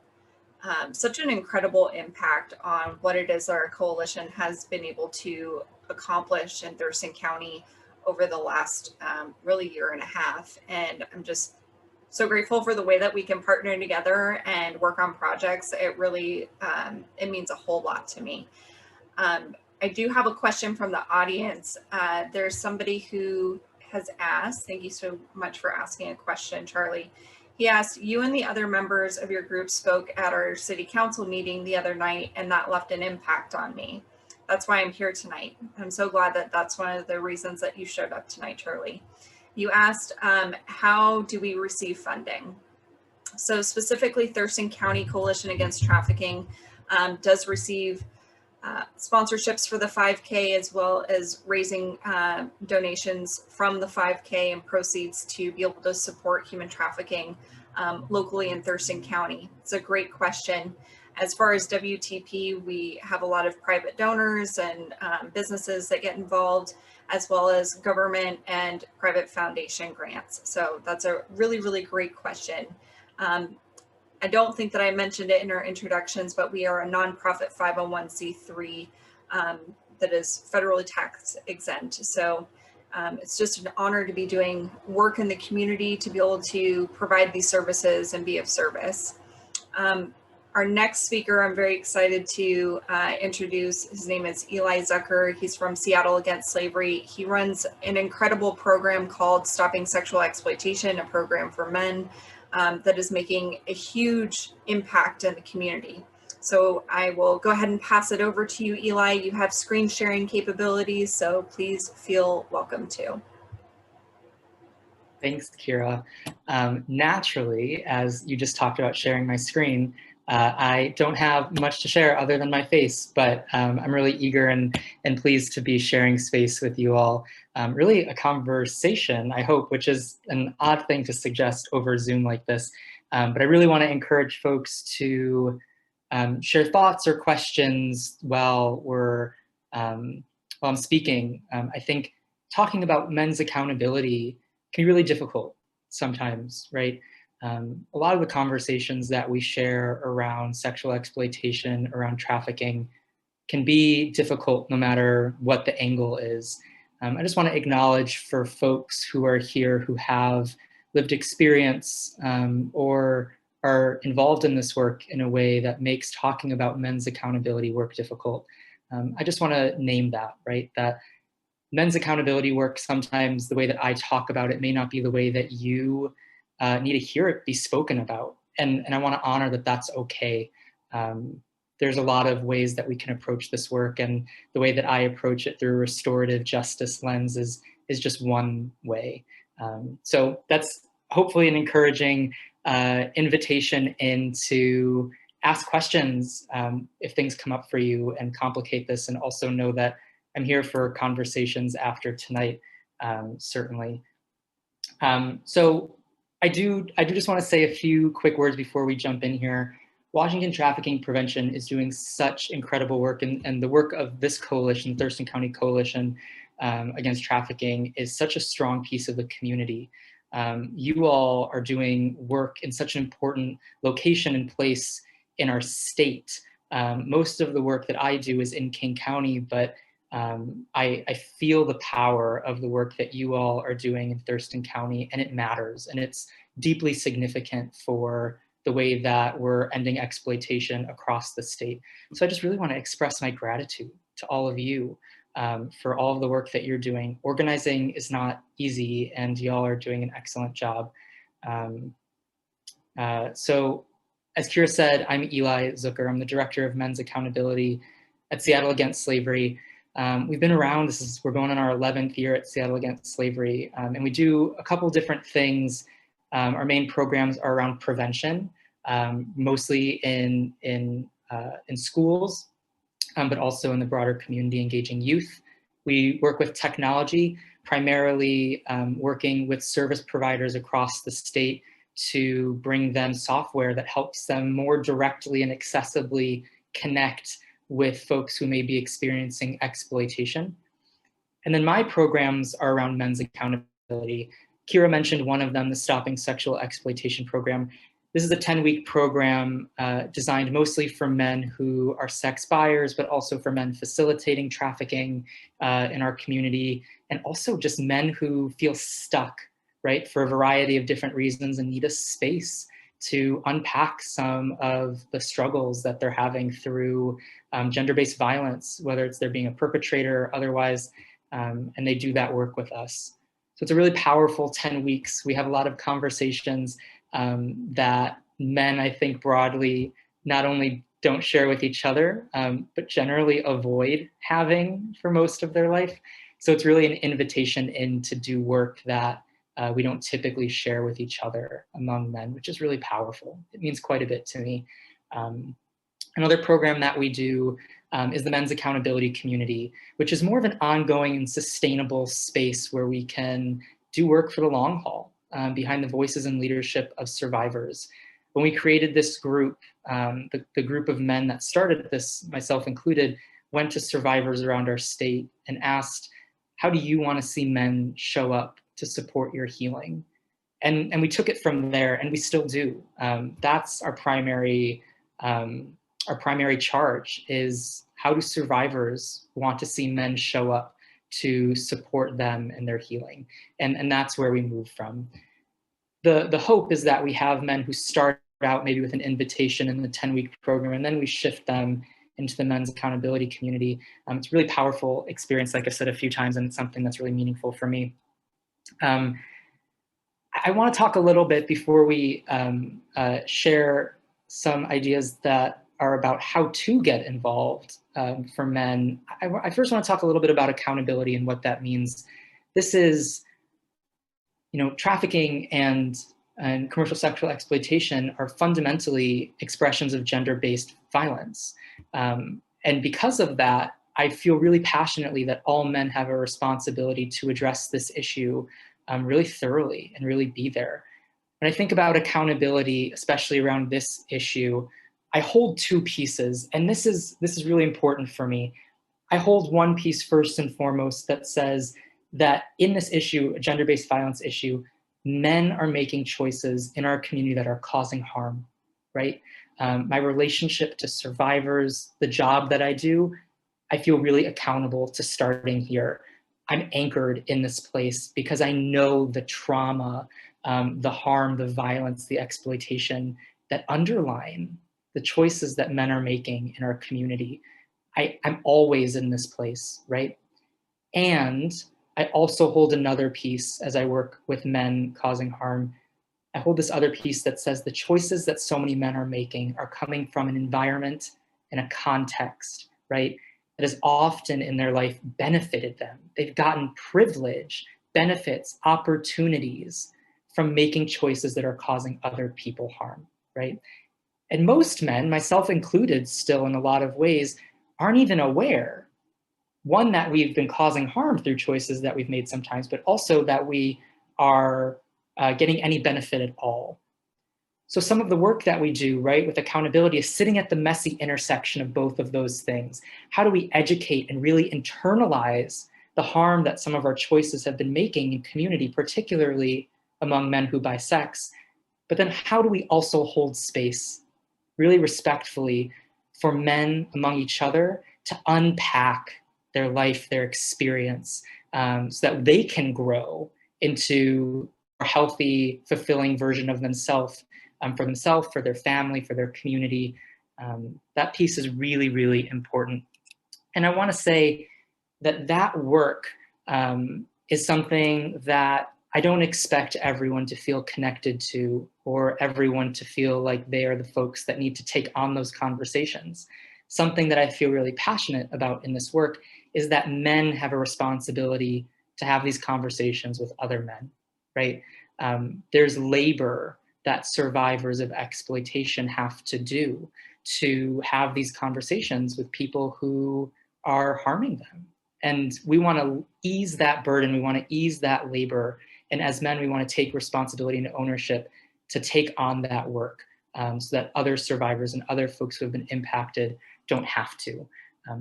such an incredible impact on what it is our coalition has been able to accomplish in Thurston County over the last really year and a half. And I'm just so grateful for the way that we can partner together and work on projects. It really, it means a whole lot to me. I do have a question from the audience. There's somebody who has asked, thank you so much for asking a question, Charlie. He asked, you and the other members of your group spoke at our city council meeting the other night, and that left an impact on me. That's why I'm here tonight. I'm so glad that that's one of the reasons that you showed up tonight, Charlie. You asked, how do we receive funding? So specifically, Thurston County Coalition Against Trafficking does receive sponsorships for the 5K, as well as raising donations from the 5K and proceeds to be able to support human trafficking locally in Thurston County. It's a great question. As far as WTP, we have a lot of private donors and businesses that get involved, as well as government and private foundation grants. So that's a really, really great question. I don't think that I mentioned it in our introductions, but we are a nonprofit 501c3 that is federally tax exempt. So it's just an honor to be doing work in the community, to be able to provide these services and be of service. Our next speaker, I'm very excited to introduce. His name is Eli Zucker. He's from Seattle Against Slavery. He runs an incredible program called Stopping Sexual Exploitation, a program for men. That is making a huge impact in the community. So I will go ahead and pass it over to you, Eli. You have screen sharing capabilities, so please feel welcome to. Thanks, Kira. Naturally, as you just talked about sharing my screen, I don't have much to share other than my face, but I'm really eager and pleased to be sharing space with you all. Really a conversation, I hope, which is an odd thing to suggest over Zoom like this. But I really want to encourage folks to share thoughts or questions while I'm speaking. I think talking about men's accountability can be really difficult sometimes, right? A lot of the conversations that we share around sexual exploitation, around trafficking, can be difficult no matter what the angle is. I just want to acknowledge for folks who are here who have lived experience or are involved in this work in a way that makes talking about men's accountability work difficult. I just want to name that, right? That men's accountability work, sometimes the way that I talk about it may not be the way that you need to hear it be spoken about. And I want to honor that that's okay. There's a lot of ways that we can approach this work, and the way that I approach it through a restorative justice lens is just one way. So that's hopefully an encouraging invitation in to ask questions if things come up for you and complicate this, and also know that I'm here for conversations after tonight, certainly. So I do just want to say a few quick words before we jump in here. Washington Trafficking Prevention is doing such incredible work, and the work of this coalition, Thurston County Coalition Against Trafficking, is such a strong piece of the community. You all are doing work in such an important location and place in our state. Most of the work that I do is in King County, but I feel the power of the work that you all are doing in Thurston County, and it matters, and it's deeply significant for the way that we're ending exploitation across the state. So I just really want to express my gratitude to all of you for all of the work that you're doing. Organizing is not easy, and y'all are doing an excellent job. So as Kira said, I'm Eli Zucker. I'm the Director of Men's Accountability at Seattle Against Slavery. We've been around, we're going on our 11th year at Seattle Against Slavery, and we do a couple different things. Our main programs are around prevention, mostly in schools, but also in the broader community, engaging youth. We work with technology. primarily working with service providers across the state to bring them software that helps them more directly and accessibly connect with folks who may be experiencing exploitation. And then my programs are around men's accountability. Kira mentioned one of them, the Stopping Sexual Exploitation program. This is a 10-week program designed mostly for men who are sex buyers, but also for men facilitating trafficking in our community, and also just men who feel stuck, right, for a variety of different reasons and need a space to unpack some of the struggles that they're having through gender-based violence, whether it's they're being a perpetrator or otherwise, and they do that work with us. So it's a really powerful 10 weeks. We have a lot of conversations that men, I think, broadly not only don't share with each other, but generally avoid having for most of their life. So it's really an invitation in to do work that we don't typically share with each other among men, which is really powerful. It means quite a bit to me. Another program that we do is the Men's Accountability Community, which is more of an ongoing and sustainable space where we can do work for the long haul behind the voices and leadership of survivors. When we created this group, the group of men that started this, myself included, went to survivors around our state and asked, how do you want to see men show up to support your healing? And we took it from there, and we still do. That's our primary charge, is how do survivors want to see men show up to support them in their healing? And that's where we move from. The hope is that we have men who start out maybe with an invitation in the 10-week program, and then we shift them into the Men's Accountability Community. It's a really powerful experience, like I said a few times, and it's something that's really meaningful for me. I want to talk a little bit before we share some ideas that are about how to get involved for men. I first want to talk a little bit about accountability and what that means. This is, trafficking and commercial sexual exploitation are fundamentally expressions of gender-based violence. And because of that, I feel really passionately that all men have a responsibility to address this issue really thoroughly and really be there. When I think about accountability, especially around this issue, I hold two pieces, and this is really important for me. I hold one piece first and foremost that says that in this issue, a gender-based violence issue, men are making choices in our community that are causing harm, right? My relationship to survivors, the job that I do, I feel really accountable to starting here. I'm anchored in this place because I know the trauma, the harm, the violence, the exploitation that underline the choices that men are making in our community. I'm always in this place, right? And I also hold another piece as I work with men causing harm. I hold this other piece that says the choices that so many men are making are coming from an environment and a context, right, that has often in their life benefited them. They've gotten privilege, benefits, opportunities from making choices that are causing other people harm, right? And most men, myself included still in a lot of ways, aren't even aware, one, that we've been causing harm through choices that we've made sometimes, but also that we are getting any benefit at all. So some of the work that we do, right, with accountability is sitting at the messy intersection of both of those things. How do we educate and really internalize the harm that some of our choices have been making in community, particularly among men who buy sex? But then how do we also hold space, really respectfully, for men among each other to unpack their life, their experience, so that they can grow into a healthy, fulfilling version of themselves, for their family, for their community. That piece is really, really important. And I want to say that that work is something that I don't expect everyone to feel connected to, or everyone to feel like they are the folks that need to take on those conversations. Something that I feel really passionate about in this work is that men have a responsibility to have these conversations with other men, right? There's labor that survivors of exploitation have to do to have these conversations with people who are harming them. And we want to ease that burden. We want to ease that labor. And as men, we want to take responsibility and ownership to take on that work so that other survivors and other folks who have been impacted don't have to.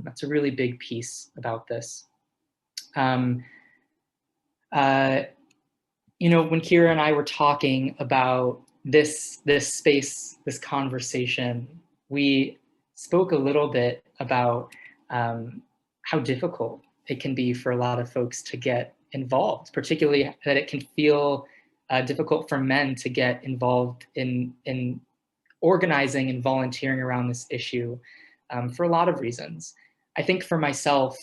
That's a really big piece about this. You know, when Kira and I were talking about this space, this conversation, we spoke a little bit about how difficult it can be for a lot of folks to get involved, particularly that it can feel difficult for men to get involved in organizing and volunteering around this issue for a lot of reasons. I think for myself,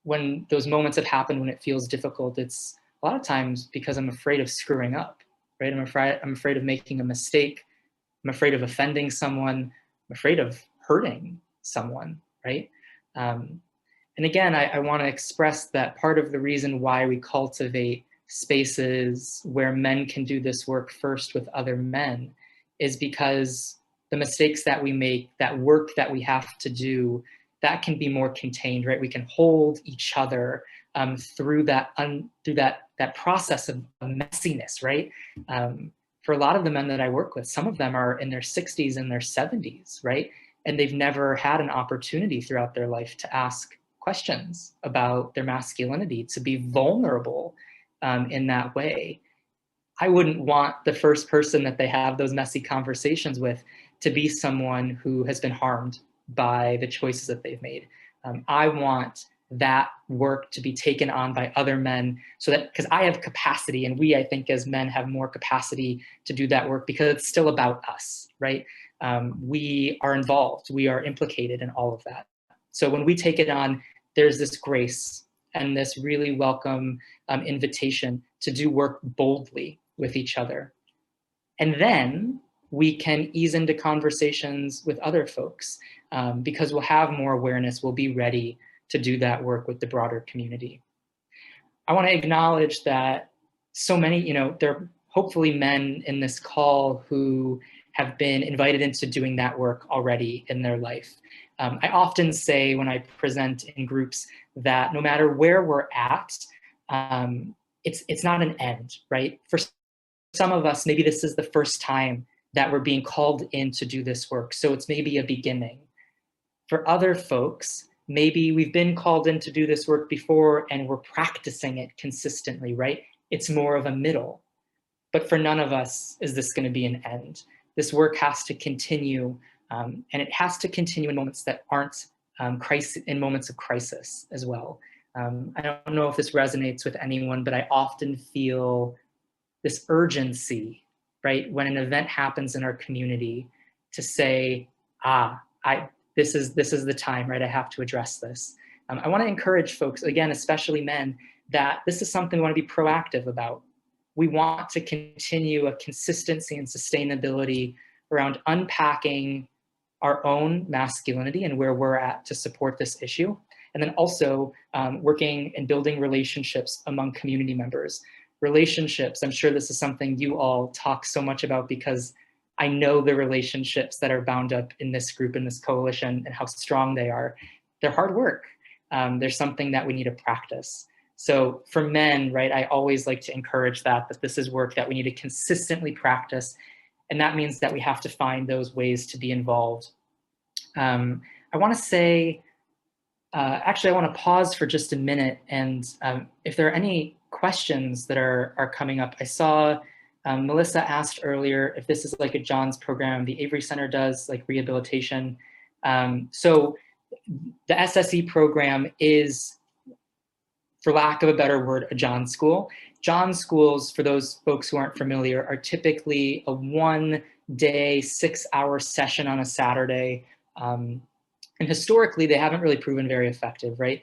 when those moments have happened, when it feels difficult, it's a lot of times because I'm afraid of screwing up, right? I'm afraid of making a mistake. I'm afraid of offending someone. I'm afraid of hurting someone, right? And again, I want to express that part of the reason why we cultivate spaces where men can do this work first with other men is because the mistakes that we make, that work that we have to do, that can be more contained, right? We can hold each other through that process of messiness, right? For a lot of the men that I work with, some of them are in their 60s and their 70s, right? And they've never had an opportunity throughout their life to ask questions about their masculinity, to be vulnerable in that way. I wouldn't want the first person that they have those messy conversations with to be someone who has been harmed by the choices that they've made. I want that work to be taken on by other men so that, because I have capacity, and we, I think as men, have more capacity to do that work because it's still about us, right? We are involved, we are implicated in all of that. So when we take it on, there's this grace and this really welcome invitation to do work boldly with each other. And then we can ease into conversations with other folks because we'll have more awareness, we'll be ready to do that work with the broader community. I want to acknowledge that so many, you know, there are hopefully men in this call who have been invited into doing that work already in their life. I often say when I present in groups that no matter where we're at, it's not an end, right? For some of us, maybe this is the first time that we're being called in to do this work, so it's maybe a beginning. For other folks, maybe we've been called in to do this work before and we're practicing it consistently, right? It's more of a middle. But for none of us is this going to be an end. This work has to continue, and it has to continue in moments that aren't in moments of crisis as well. I don't know if this resonates with anyone, but I often feel this urgency, right? When an event happens in our community to say, this is the time, right? I have to address this. I want to encourage folks, again, especially men, that this is something we want to be proactive about. We want to continue a consistency and sustainability around unpacking our own masculinity and where we're at to support this issue. And then also working and building relationships among community members. Relationships, I'm sure this is something you all talk so much about because I know the relationships that are bound up in this group, in this coalition, and how strong they are. They're hard work. They're something that we need to practice. So for men, right, I always like to encourage that this is work that we need to consistently practice. And that means that we have to find those ways to be involved. I want to say, actually, I want to pause for just a minute. And if there are any questions that are coming up, I saw Melissa asked earlier if this is like a John's program. The Avery Center does like rehabilitation. So the SSE program is, for lack of a better word, a John school. John schools, for those folks who aren't familiar, are typically a 1-day, 6-hour session on a Saturday. And historically, they haven't really proven very effective, right?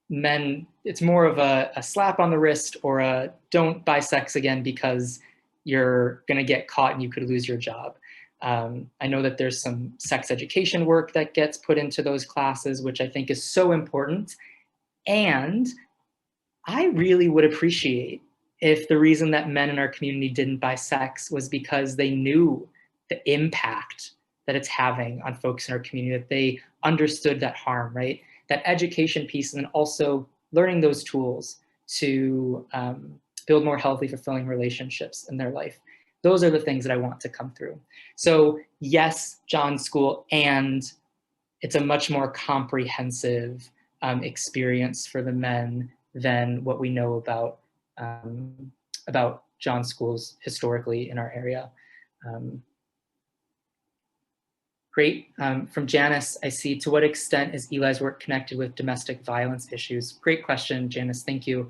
Men, it's more of a slap on the wrist or a don't buy sex again because you're gonna get caught and you could lose your job. I know that there's some sex education work that gets put into those classes, which I think is so important. And I really would appreciate if the reason that men in our community didn't buy sex was because they knew the impact that it's having on folks in our community, that they understood that harm, right? That education piece, and then also learning those tools to build more healthy, fulfilling relationships in their life. Those are the things that I want to come through. So yes, John School, and it's a much more comprehensive experience for the men than what we know about John Schools historically in our area. Great. From Janice, I see, to what extent is Eli's work connected with domestic violence issues? Great question, Janice, thank you.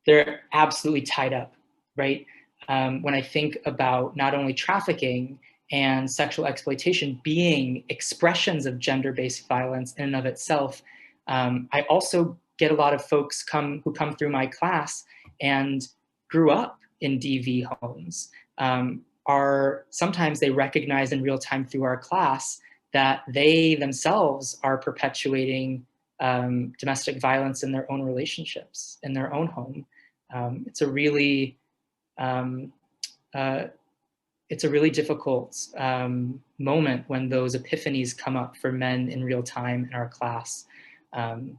They're absolutely tied up, right? When I think about not only trafficking and sexual exploitation being expressions of gender-based violence in and of itself, I also get a lot of folks who come through my class and grew up in DV homes. Sometimes they recognize in real time through our class that they themselves are perpetuating domestic violence in their own relationships, in their own home. It's a really difficult moment when those epiphanies come up for men in real time in our class. And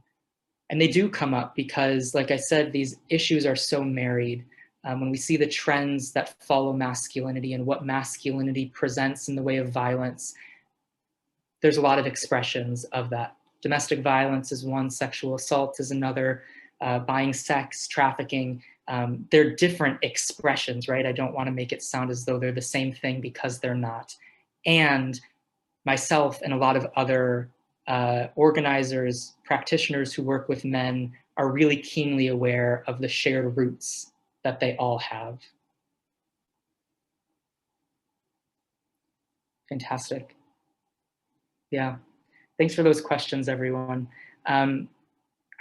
they do come up because, like I said, these issues are so married. When we see the trends that follow masculinity and what masculinity presents in the way of violence, there's a lot of expressions of that. Domestic violence is one, sexual assault is another, buying sex, trafficking. They're different expressions, right? I don't want to make it sound as though they're the same thing, because they're not. And myself and a lot of other organizers, practitioners who work with men are really keenly aware of the shared roots that they all have. Fantastic. Yeah, thanks for those questions, everyone. I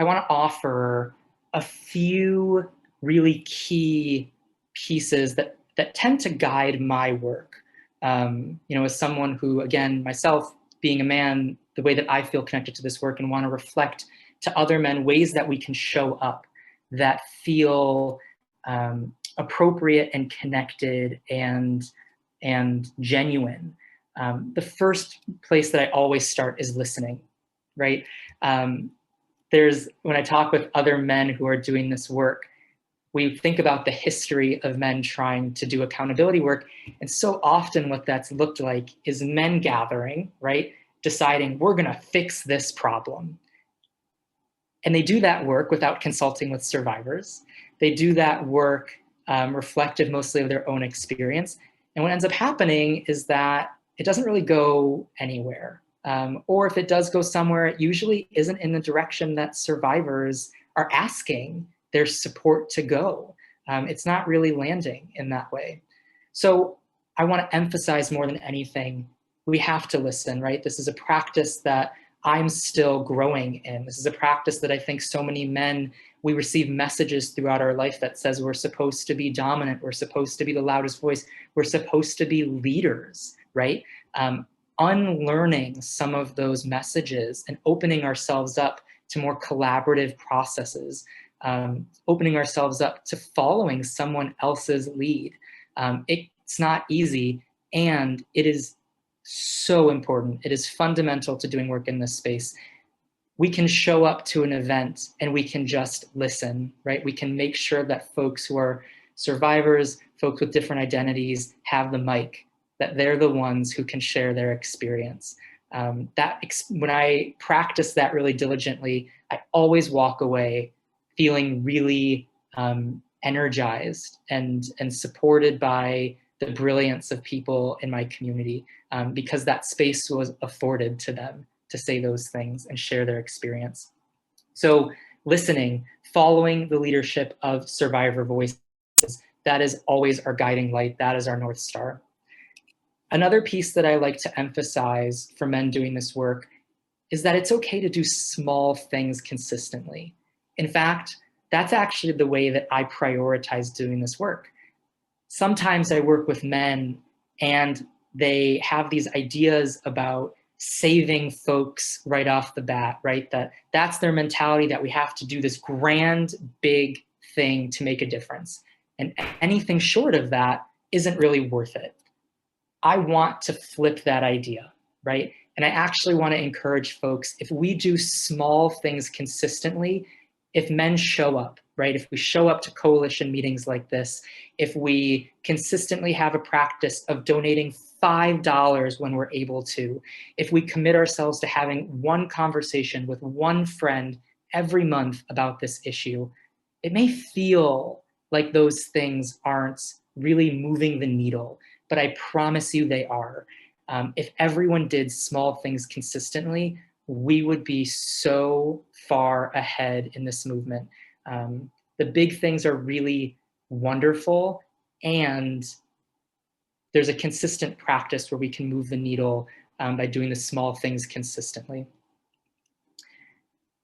want to offer a few really key pieces that tend to guide my work. As someone who, again, myself being a man, the way that I feel connected to this work and want to reflect to other men ways that we can show up that feel appropriate and connected and genuine. The first place that I always start is listening, right? When I talk with other men who are doing this work, we think about the history of men trying to do accountability work. And so often what that's looked like is men gathering, right? Deciding we're gonna fix this problem. And they do that work without consulting with survivors. They do that work reflective mostly of their own experience. And what ends up happening is that it doesn't really go anywhere. Or if it does go somewhere, it usually isn't in the direction that survivors are asking their support to go. It's not really landing in that way. So I want to emphasize more than anything, we have to listen, right? This is a practice that I'm still growing in. This is a practice that I think so many men, we receive messages throughout our life that says we're supposed to be dominant, we're supposed to be the loudest voice, we're supposed to be leaders, right? Unlearning some of those messages and opening ourselves up to more collaborative processes, opening ourselves up to following someone else's lead. It's not easy, and it is so important. It is fundamental to doing work in this space. We can show up to an event and we can just listen, right? We can make sure that folks who are survivors, folks with different identities, have the mic, that they're the ones who can share their experience. When I practice that really diligently, I always walk away feeling really energized and supported by the brilliance of people in my community, because that space was afforded to them to say those things and share their experience. So listening, following the leadership of survivor voices, that is always our guiding light. That is our North Star. Another piece that I like to emphasize for men doing this work is that it's okay to do small things consistently. In fact, that's actually the way that I prioritize doing this work. Sometimes I work with men and they have these ideas about saving folks right off the bat, right? That's their mentality, that we have to do this grand, big thing to make a difference. And anything short of that isn't really worth it. I want to flip that idea, right? And I actually want to encourage folks, if we do small things consistently, if men show up, right? If we show up to coalition meetings like this, if we consistently have a practice of donating $5 when we're able to, if we commit ourselves to having one conversation with one friend every month about this issue, it may feel like those things aren't really moving the needle, but I promise you they are. If everyone did small things consistently, we would be so far ahead in this movement. The big things are really wonderful, and there's a consistent practice where we can move the needle by doing the small things consistently.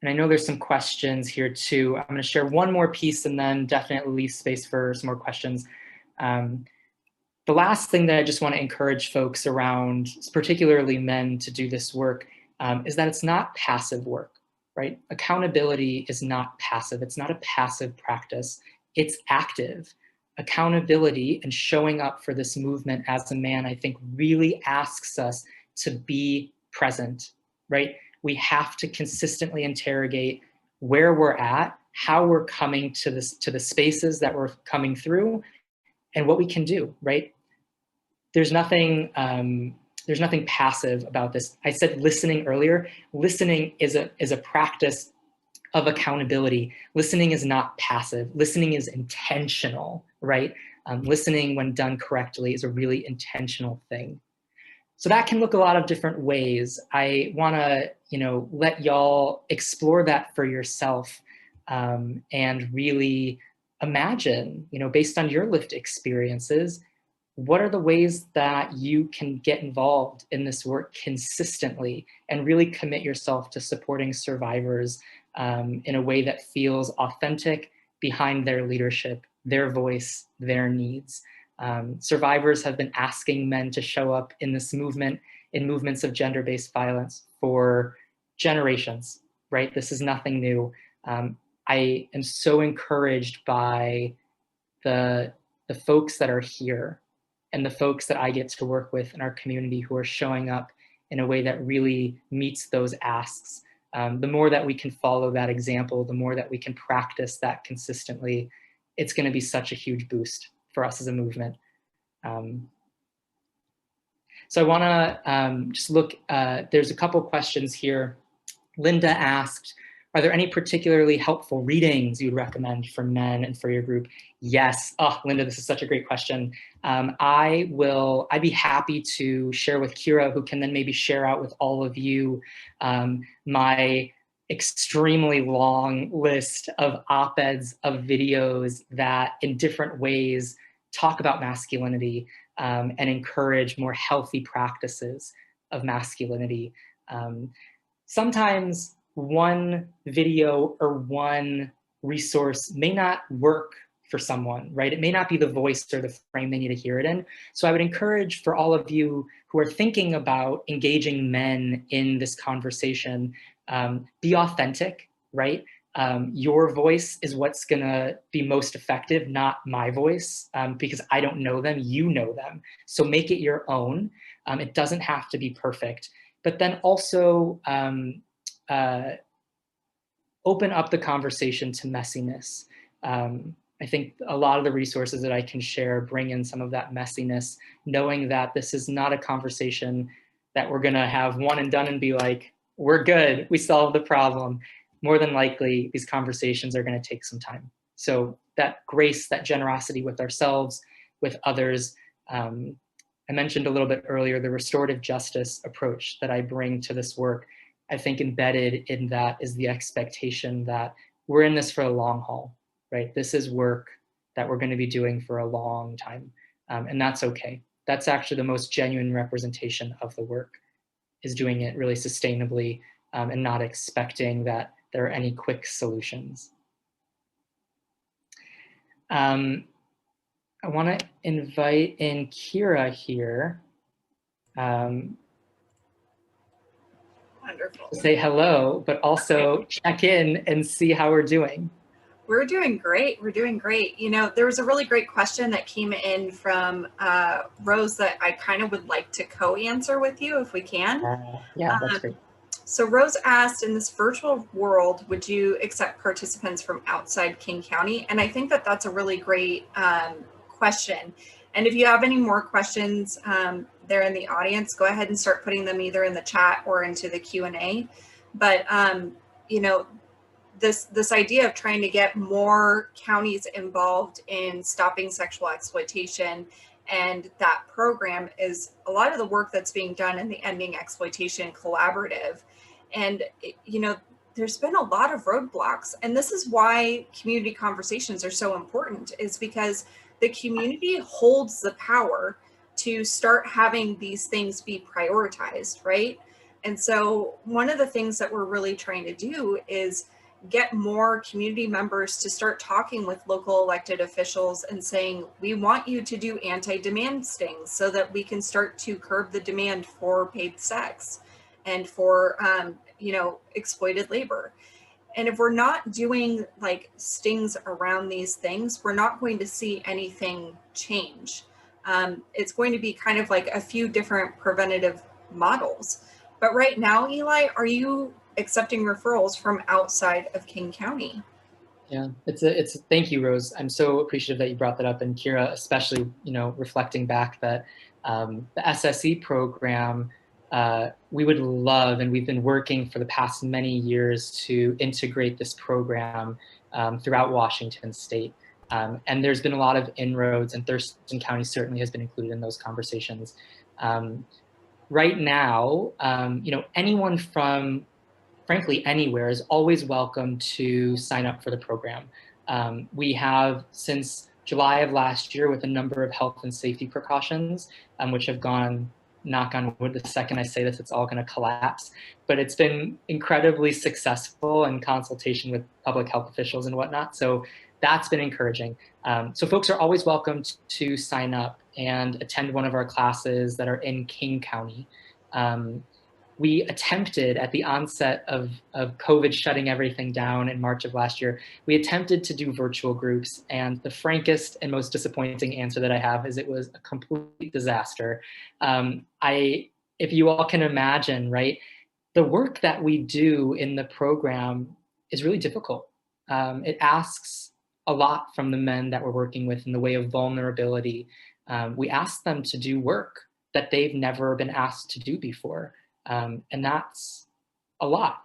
And I know there's some questions here too. I'm going to share one more piece and then definitely leave space for some more questions. The last thing that I just want to encourage folks around, particularly men, to do this work is that it's not passive work, right? Accountability is not passive. It's not a passive practice. It's active. Accountability and showing up for this movement as a man, I think, really asks us to be present, right? We have to consistently interrogate where we're at, how we're coming to the spaces that we're coming through, and what we can do, right? There's nothing passive about this. I said listening earlier. Listening is a practice of accountability. Listening is not passive. Listening is intentional, right? Listening, when done correctly, is a really intentional thing. So that can look a lot of different ways. I want to, let y'all explore that for yourself and really imagine, based on your lived experiences, what are the ways that you can get involved in this work consistently and really commit yourself to supporting survivors in a way that feels authentic behind their leadership, their voice, their needs. Survivors have been asking men to show up in this movement, in movements of gender-based violence for generations, right? This is nothing new. I am so encouraged by the folks that are here and the folks that I get to work with in our community who are showing up in a way that really meets those asks. The more that we can follow that example, the more that we can practice that consistently, it's going to be such a huge boost for us as a movement. So I want to just look, there's a couple questions here. Linda asked, are there any particularly helpful readings you'd recommend for men and for your group? Yes. Oh, Linda, this is such a great question. I'd be happy to share with Kira, who can then maybe share out with all of you my extremely long list of op-eds, of videos that in different ways talk about masculinity and encourage more healthy practices of masculinity. Sometimes one video or one resource may not work for someone, right? It may not be the voice or the frame they need to hear it in. So I would encourage for all of you who are thinking about engaging men in this conversation, be authentic, right? Your voice is what's gonna be most effective, not my voice, because I don't know them, you know them. So make it your own. It doesn't have to be perfect, but then also open up the conversation to messiness. I think a lot of the resources that I can share bring in some of that messiness, knowing that this is not a conversation that we're gonna have one and done and be like, we're good, we solved the problem. More than likely, these conversations are gonna take some time. So that grace, that generosity with ourselves, with others. I mentioned a little bit earlier, the restorative justice approach that I bring to this work. I think embedded in that is the expectation that we're in this for a long haul, right? This is work that we're going to be doing for a long time, and that's okay. That's actually the most genuine representation of the work, is doing it really sustainably and not expecting that there are any quick solutions. I want to invite in Kira here. Wonderful. Say hello, but also check in and see how we're doing. We're doing great. We're doing great. You know, there was a really great question that came in from Rose that I kind of would like to co-answer with you if we can. Yeah, that's great. So Rose asked, in this virtual world, would you accept participants from outside King County? And I think that that's a really great question. And if you have any more questions there in the audience, go ahead and start putting them either in the chat or into the Q&A. But, you know, this idea of trying to get more counties involved in stopping sexual exploitation, and that program is a lot of the work that's being done in the Ending Exploitation Collaborative. And, you know, there's been a lot of roadblocks, and this is why community conversations are so important, is because the community holds the power to start having these things be prioritized, right? And so one of the things that we're really trying to do is get more community members to start talking with local elected officials and saying, we want you to do anti-demand stings so that we can start to curb the demand for paid sex and for, you know, exploited labor. And if we're not doing like stings around these things, we're not going to see anything change. It's going to be kind of like a few different preventative models. But right now, Eli, are you accepting referrals from outside of King County? Yeah, thank you, Rose. I'm so appreciative that you brought that up, and Kira, especially, you know, reflecting back that the SSE program, we would love, and we've been working for the past many years to integrate this program throughout Washington State. And there's been a lot of inroads, and Thurston County certainly has been included in those conversations. Right now, you know, anyone from frankly anywhere is always welcome to sign up for the program. We have, since July of last year, with a number of health and safety precautions, which have gone, knock on wood, the second I say this, it's all going to collapse. But it's been incredibly successful in consultation with public health officials and whatnot. So that's been encouraging. So folks are always welcome to sign up and attend one of our classes that are in King County. We attempted at the onset of COVID shutting everything down in March of last year, we attempted to do virtual groups, and the frankest and most disappointing answer that I have is it was a complete disaster. If you all can imagine, right, the work that we do in the program is really difficult. It asks a lot from the men that we're working with in the way of vulnerability. We ask them to do work that they've never been asked to do before. And that's a lot,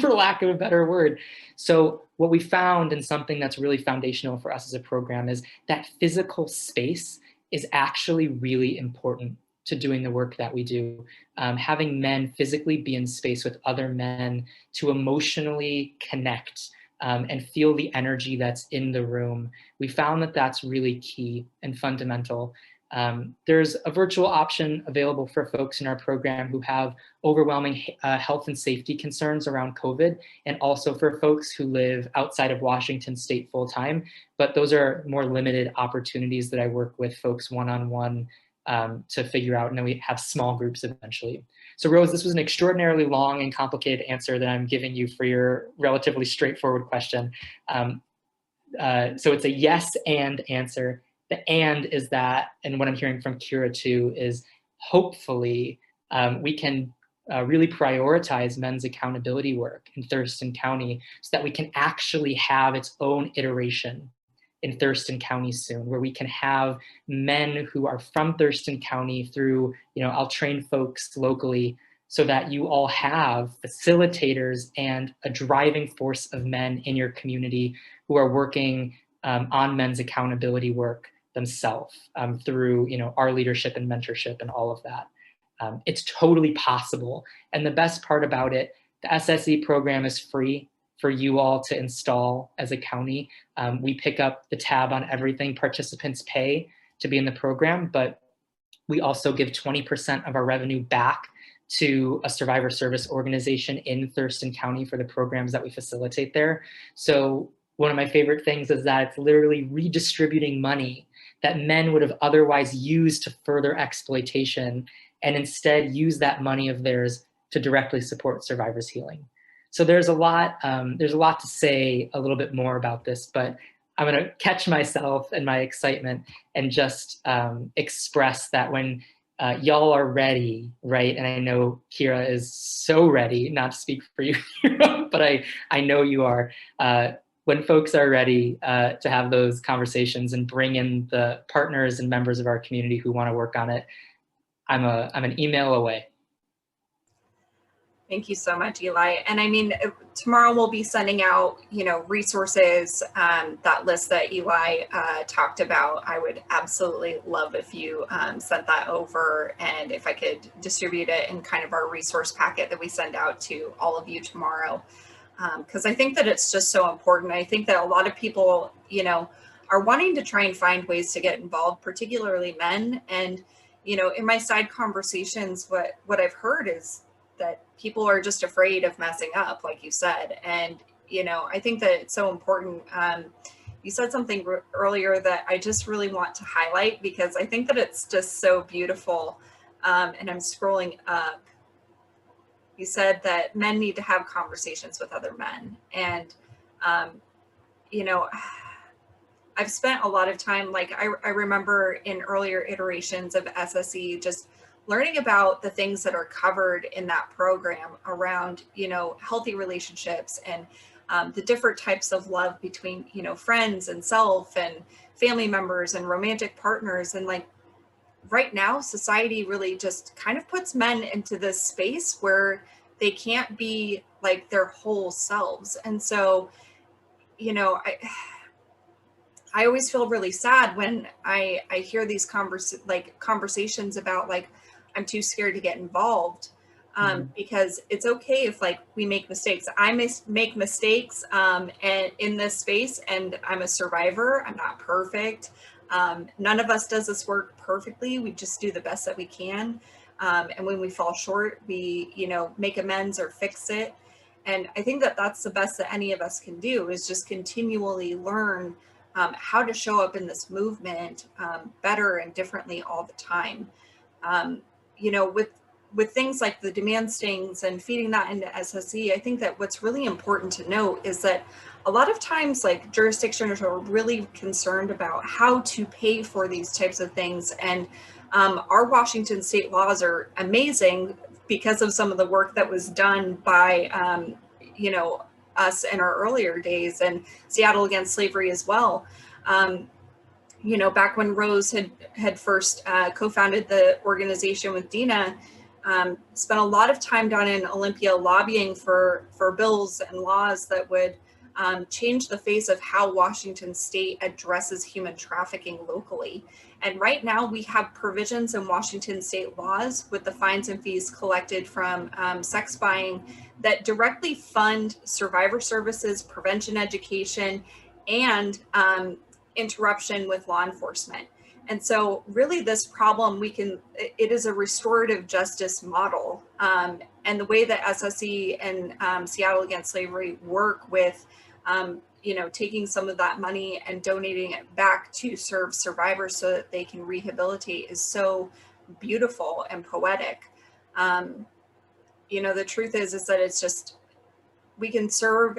for lack of a better word. So what we found, and something that's really foundational for us as a program, is that physical space is actually really important to doing the work that we do. Having men physically be in space with other men to emotionally connect and feel the energy that's in the room. We found that that's really key and fundamental. There's a virtual option available for folks in our program who have overwhelming health and safety concerns around COVID, and also for folks who live outside of Washington State full-time. But those are more limited opportunities that I work with folks one-on-one to figure out, and then we have small groups eventually. So Rose, this was an extraordinarily long and complicated answer that I'm giving you for your relatively straightforward question. So it's a yes and answer. The and is that, and what I'm hearing from Kira too, is hopefully we can really prioritize men's accountability work in Thurston County so that we can actually have its own iteration in Thurston County soon, where we can have men who are from Thurston County through, you know, I'll train folks locally so that you all have facilitators and a driving force of men in your community who are working on men's accountability work themselves through, you know, our leadership and mentorship and all of that. It's totally possible. And the best part about it, the SSE program is free for you all to install as a county. We pick up the tab on everything participants pay to be in the program, but we also give 20% of our revenue back to a survivor service organization in Thurston County for the programs that we facilitate there. So one of my favorite things is that it's literally redistributing money that men would have otherwise used to further exploitation, and instead use that money of theirs to directly support survivors' healing. So there's a lot to say a little bit more about this, but I'm going to catch myself and my excitement and just express that when y'all are ready, right? And I know Kira is so ready, not to speak for you, but I know you are. When folks are ready to have those conversations and bring in the partners and members of our community who want to work on it, I'm an email away. Thank you so much, Eli. And I mean, tomorrow we'll be sending out, resources, that list that Eli talked about. I would absolutely love if you sent that over, and if I could distribute it in kind of our resource packet that we send out to all of you tomorrow. Because I think that it's just so important. I think that a lot of people, are wanting to try and find ways to get involved, particularly men. And, in my side conversations, what I've heard is that people are just afraid of messing up, like you said. And, I think that it's so important. You said something earlier that I just really want to highlight, because I think that it's just so beautiful. And I'm scrolling up. You said that men need to have conversations with other men. And, I've spent a lot of time, like I remember in earlier iterations of SSE, just learning about the things that are covered in that program around, healthy relationships and the different types of love between, friends and self and family members and romantic partners. And like right now, society really just kind of puts men into this space where they can't be like their whole selves. And so, I always feel really sad when I hear these conversations about like, I'm too scared to get involved, because it's okay if like we make mistakes. I make mistakes and in this space, and I'm a survivor. I'm not perfect. None of us does this work perfectly. We just do the best that we can. And when we fall short, we, make amends or fix it. And I think that that's the best that any of us can do, is just continually learn how to show up in this movement better and differently all the time. With things like the demand stings and feeding that into SSE, I think that what's really important to note is that a lot of times, like, jurisdictions are really concerned about how to pay for these types of things. And our Washington state laws are amazing because of some of the work that was done by, us in our earlier days, and Seattle Against Slavery as well. Back when Rose had first co-founded the organization with Dina, spent a lot of time down in Olympia lobbying for bills and laws that would change the face of how Washington state addresses human trafficking locally. And right now we have provisions in Washington state laws with the fines and fees collected from sex buying that directly fund survivor services, prevention education, and interruption with law enforcement. And so really this problem, it is a restorative justice model. And the way that SSE and Seattle Against Slavery work with, taking some of that money and donating it back to serve survivors so that they can rehabilitate is so beautiful and poetic. The truth is that it's just, we can serve,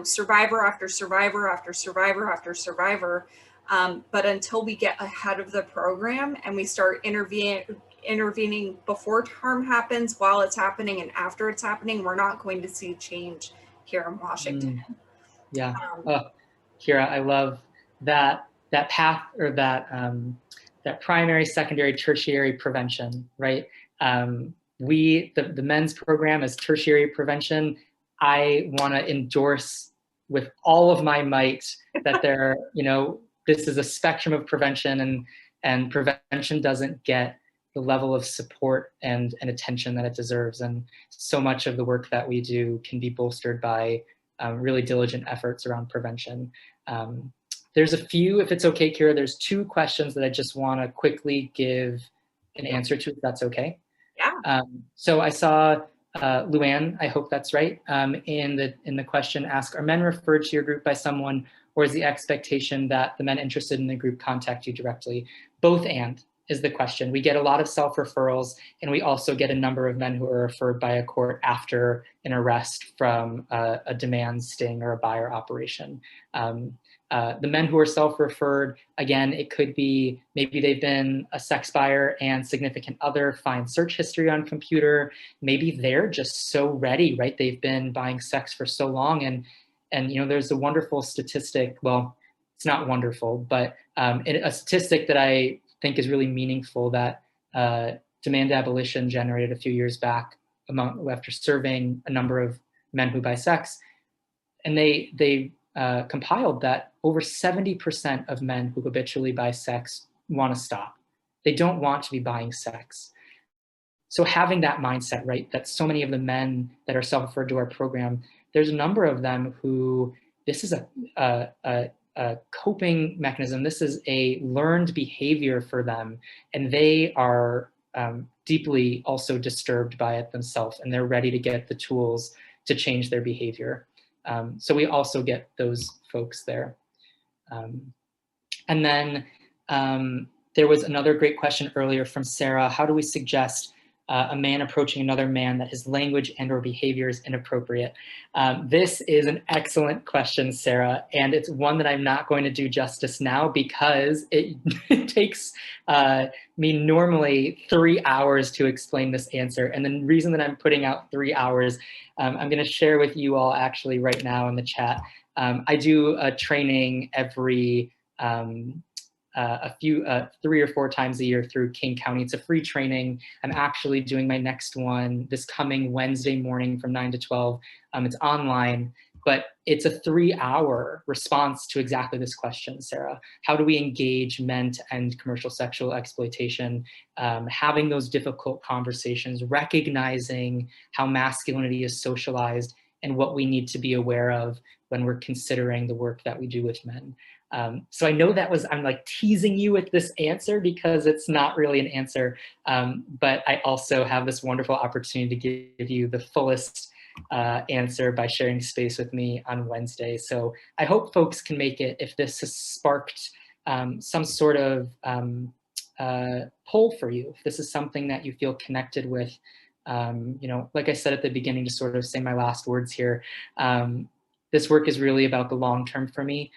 survivor after survivor after survivor after survivor. But until we get ahead of the program and we start intervening before harm happens, while it's happening, and after it's happening, we're not going to see change here in Washington. Yeah. Kira, I love that path, or that primary, secondary, tertiary prevention, right? The men's program is tertiary prevention. I want to endorse with all of my might that this is a spectrum of prevention, and prevention doesn't get the level of support and attention that it deserves. And so much of the work that we do can be bolstered by really diligent efforts around prevention. There's a few, if it's okay, Kira, there's 2 questions that I just want to quickly give an answer to, if that's okay. Yeah. So I saw Luann, I hope that's right, in the question ask, are men referred to your group by someone, or is the expectation that the men interested in the group contact you directly? Both and. is the question. We get a lot of self-referrals, and we also get a number of men who are referred by a court after an arrest from a demand sting or a buyer operation. The men who are self-referred, again, it could be maybe they've been a sex buyer and significant other, find search history on computer. Maybe they're just so ready, right? They've been buying sex for so long, and you know, there's a wonderful statistic. Well, it's not wonderful, but a statistic that I think is really meaningful that Demand Abolition generated a few years back after surveying a number of men who buy sex, and they compiled that over 70% of men who habitually buy sex want to stop. They don't want to be buying sex. So having that mindset, right, that so many of the men that are self-referred to our program, there's a number of them who this is a coping mechanism. This is a learned behavior for them, and they are deeply also disturbed by it themselves, and they're ready to get the tools to change their behavior. So we also get those folks there. And then there was another great question earlier from Sarah. How do we suggest a man approaching another man that his language and or behavior is inappropriate? This is an excellent question, Sarah, and it's one that I'm not going to do justice now because it takes me normally 3 hours to explain this answer. And the reason that I'm putting out 3 hours, I'm going to share with you all actually right now in the chat. I do a training every 3 or 4 times a year through King County. It's a free training. I'm actually doing my next one this coming Wednesday morning from 9 to 12. It's online, but it's a 3-hour response to exactly this question, Sarah. How do we engage men to end commercial sexual exploitation? Having those difficult conversations, recognizing how masculinity is socialized and what we need to be aware of when we're considering the work that we do with men. So I know that I'm like teasing you with this answer because it's not really an answer, but I also have this wonderful opportunity to give you the fullest answer by sharing space with me on Wednesday. So I hope folks can make it if this has sparked some sort of poll for you, if this is something that you feel connected with. You know, like I said at the beginning, to sort of say my last words here, this work is really about the long term for me.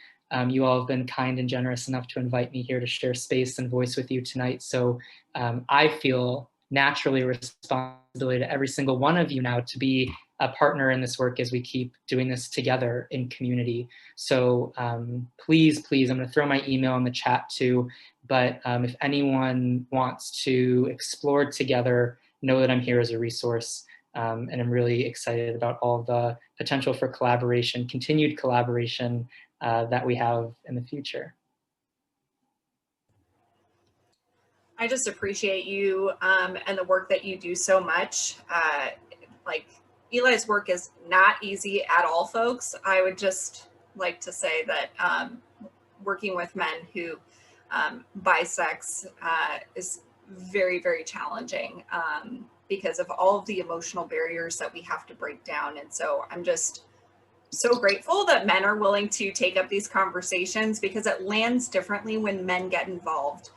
You all have been kind and generous enough to invite me here to share space and voice with you tonight. So I feel naturally a responsibility to every single one of you now to be a partner in this work as we keep doing this together in community. So please, I'm going to throw my email in the chat too. But if anyone wants to explore together, know that I'm here as a resource. And I'm really excited about all the potential for collaboration, continued collaboration that we have in the future. I just appreciate you and the work that you do so much. Like Eli's work is not easy at all, folks. I would just like to say that working with men who buy sex is very, very challenging because of all of the emotional barriers that we have to break down. And so I'm just so grateful that men are willing to take up these conversations because it lands differently when men get involved.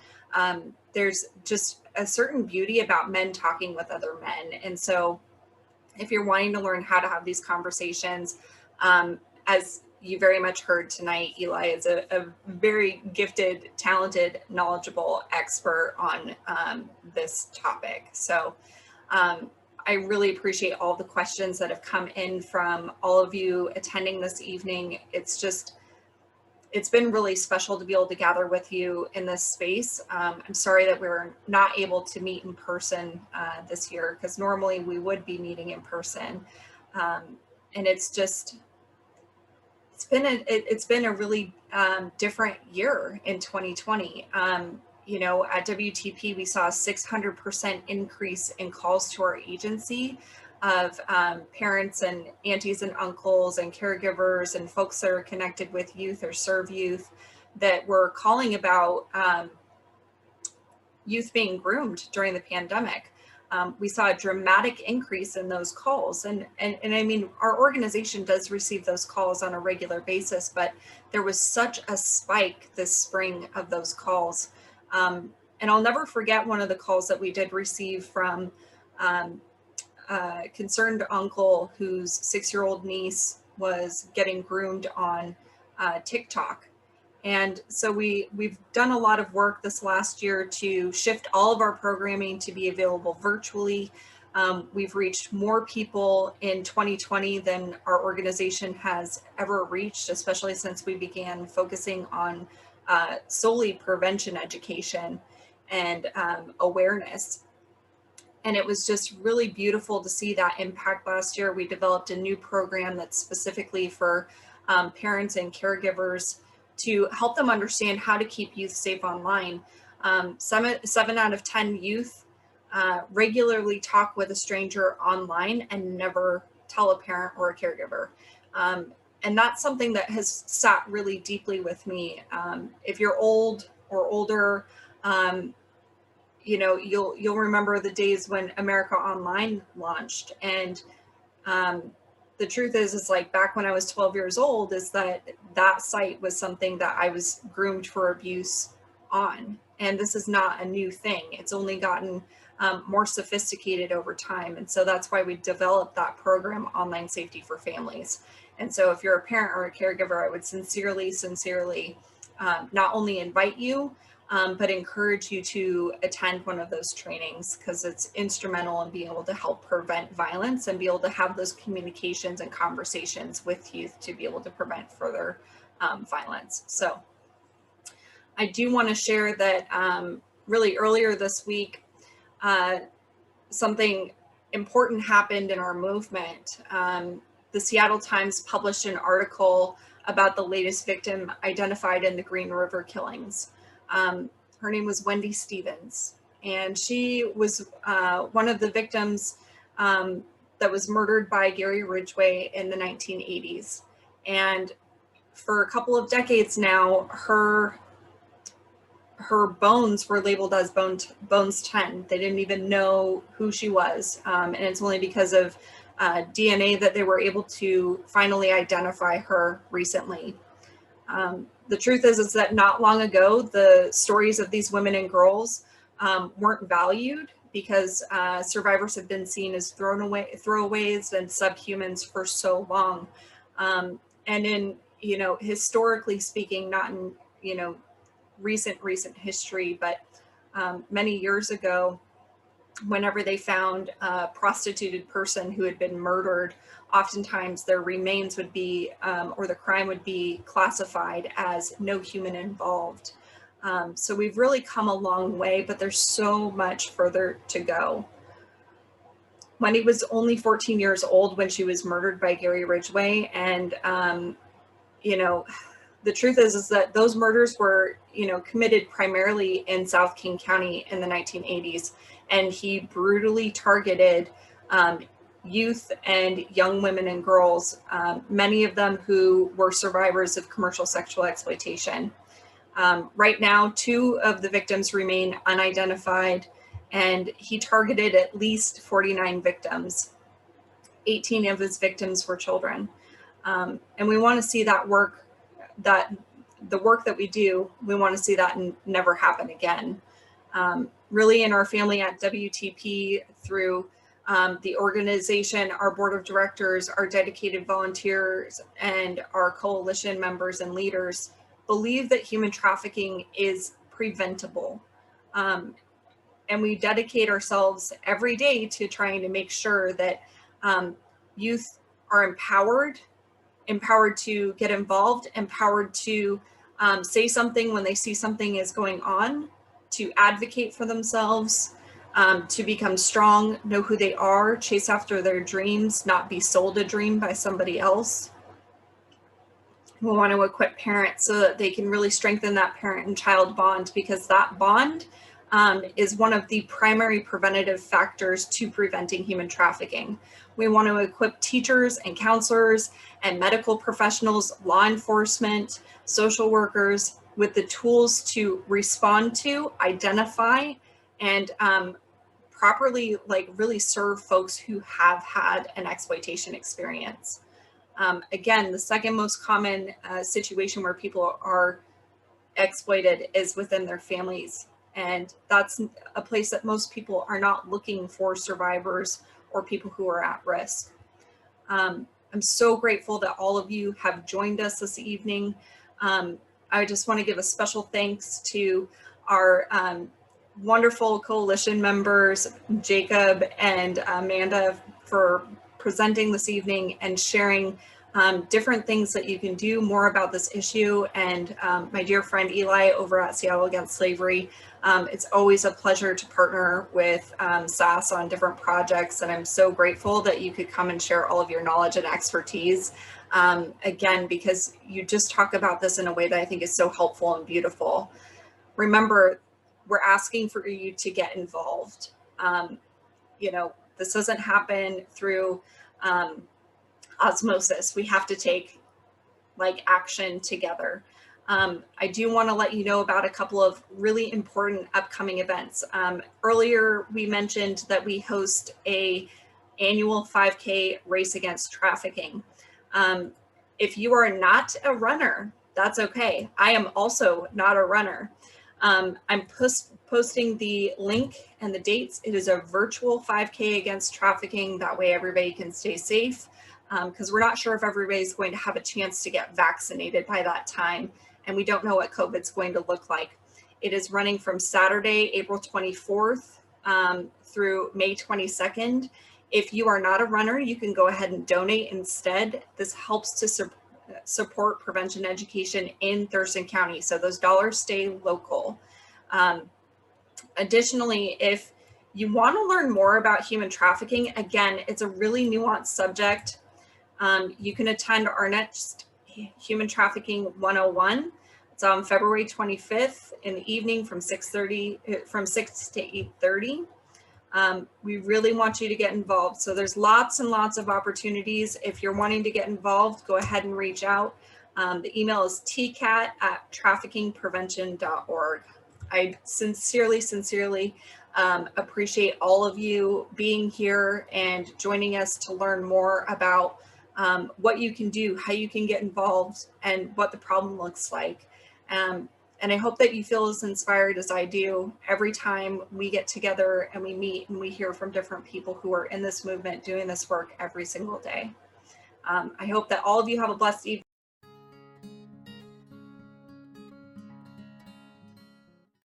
There's just a certain beauty about men talking with other men. And so if you're wanting to learn how to have these conversations, as you very much heard tonight, Eli is a very gifted, talented, knowledgeable expert on this topic. So I really appreciate all the questions that have come in from all of you attending this evening. It's been really special to be able to gather with you in this space. I'm sorry that we're not able to meet in person this year, because normally we would be meeting in person. And it's been a really different year in 2020. You know, at WTP, we saw a 600% increase in calls to our agency of parents and aunties and uncles and caregivers and folks that are connected with youth or serve youth that were calling about youth being groomed during the pandemic. We saw a dramatic increase in those calls. And I mean, our organization does receive those calls on a regular basis, but there was such a spike this spring of those calls. And And I'll never forget one of the calls that we did receive from a concerned uncle whose 6-year-old niece was getting groomed on TikTok. And so we've done a lot of work this last year to shift all of our programming to be available virtually. We've reached more people in 2020 than our organization has ever reached, especially since we began focusing on solely prevention education and awareness. And it was just really beautiful to see that impact last year. We developed a new program that's specifically for parents and caregivers to help them understand how to keep youth safe online. 7 out of 10 youth regularly talk with a stranger online and never tell a parent or a caregiver. And that's something that has sat really deeply with me. If you're old or older, you know, you'll remember the days when America Online launched. And the truth is like back when I was 12 years old, is that site was something that I was groomed for abuse on. And this is not a new thing. It's only gotten more sophisticated over time. And so that's why we developed that program, Online Safety for Families. And so if you're a parent or a caregiver, I would sincerely not only invite you, but encourage you to attend one of those trainings, because it's instrumental in being able to help prevent violence and be able to have those communications and conversations with youth to be able to prevent further violence. So I do want to share that really earlier this week, something important happened in our movement. The Seattle Times published an article about the latest victim identified in the Green River killings. Her name was Wendy Stevens, and she was one of the victims that was murdered by Gary Ridgway in the 1980s. And for a couple of decades now, her bones were labeled as bones 10. They didn't even know who she was. And it's only because of DNA that they were able to finally identify her recently. The truth is that not long ago, the stories of these women and girls weren't valued because survivors have been seen as throwaways and subhumans for so long. And in, you know, historically speaking, not in, you know, recent history, but many years ago, whenever they found a prostituted person who had been murdered, oftentimes their remains would be, or the crime would be classified as no human involved. So we've really come a long way, but there's so much further to go. Wendy was only 14 years old when she was murdered by Gary Ridgway. And, you know, the truth is that those murders were, you know, committed primarily in South King County in the 1980s. And he brutally targeted youth and young women and girls, many of them who were survivors of commercial sexual exploitation. Right now, 2 of the victims remain unidentified, and he targeted at least 49 victims. 18 of his victims were children. And we want to see that work, that the work that we do, we want to see that never happen again. Really in our family at WTP, through the organization, our board of directors, our dedicated volunteers, and our coalition members and leaders believe that human trafficking is preventable. And we dedicate ourselves every day to trying to make sure that youth are empowered to get involved, empowered to say something when they see something is going on, to advocate for themselves, to become strong, know who they are, chase after their dreams, not be sold a dream by somebody else. We want to equip parents so that they can really strengthen that parent and child bond, because that bond is one of the primary preventative factors to preventing human trafficking. We want to equip teachers and counselors and medical professionals, law enforcement, social workers with the tools to respond to, identify, and properly really serve folks who have had an exploitation experience. Again, the second most common situation where people are exploited is within their families And that's a place that most people are not looking for survivors or people who are at risk. I'm so grateful that all of you have joined us this evening. I just want to give a special thanks to our wonderful coalition members, Jacob and Amanda, for presenting this evening and sharing different things that you can do more about this issue. And my dear friend Eli over at Seattle Against Slavery. It's always a pleasure to partner with SAS on different projects, and I'm so grateful that you could come and share all of your knowledge and expertise. Again, because you just talk about this in a way that I think is so helpful and beautiful. Remember, we're asking for you to get involved. You know, this doesn't happen through osmosis. We have to take action together. I do want to let you know about a couple of really important upcoming events. Earlier, we mentioned that we host an annual 5K race against trafficking. If you are not a runner, that's okay. I am also not a runner. I'm posting the link and the dates. It is a virtual 5K against trafficking. That way everybody can stay safe, because we're not sure if everybody's going to have a chance to get vaccinated by that time. And we don't know what COVID's going to look like. It is running from Saturday, April 24th through May 22nd. If you are not a runner, you can go ahead and donate instead. This helps to support prevention education in Thurston County. So those dollars stay local. Additionally, if you want to learn more about human trafficking, again, it's a really nuanced subject. You can attend our next Human Trafficking 101. It's on February 25th in the evening from 6 to 8:30. We really want you to get involved. So there's lots and lots of opportunities. If you're wanting to get involved, go ahead and reach out. The email is tcat@traffickingprevention.org. I sincerely appreciate all of you being here and joining us to learn more about what you can do, how you can get involved, and what the problem looks like. And I hope that you feel as inspired as I do every time we get together and we meet and we hear from different people who are in this movement doing this work every single day. I hope that all of you have a blessed evening.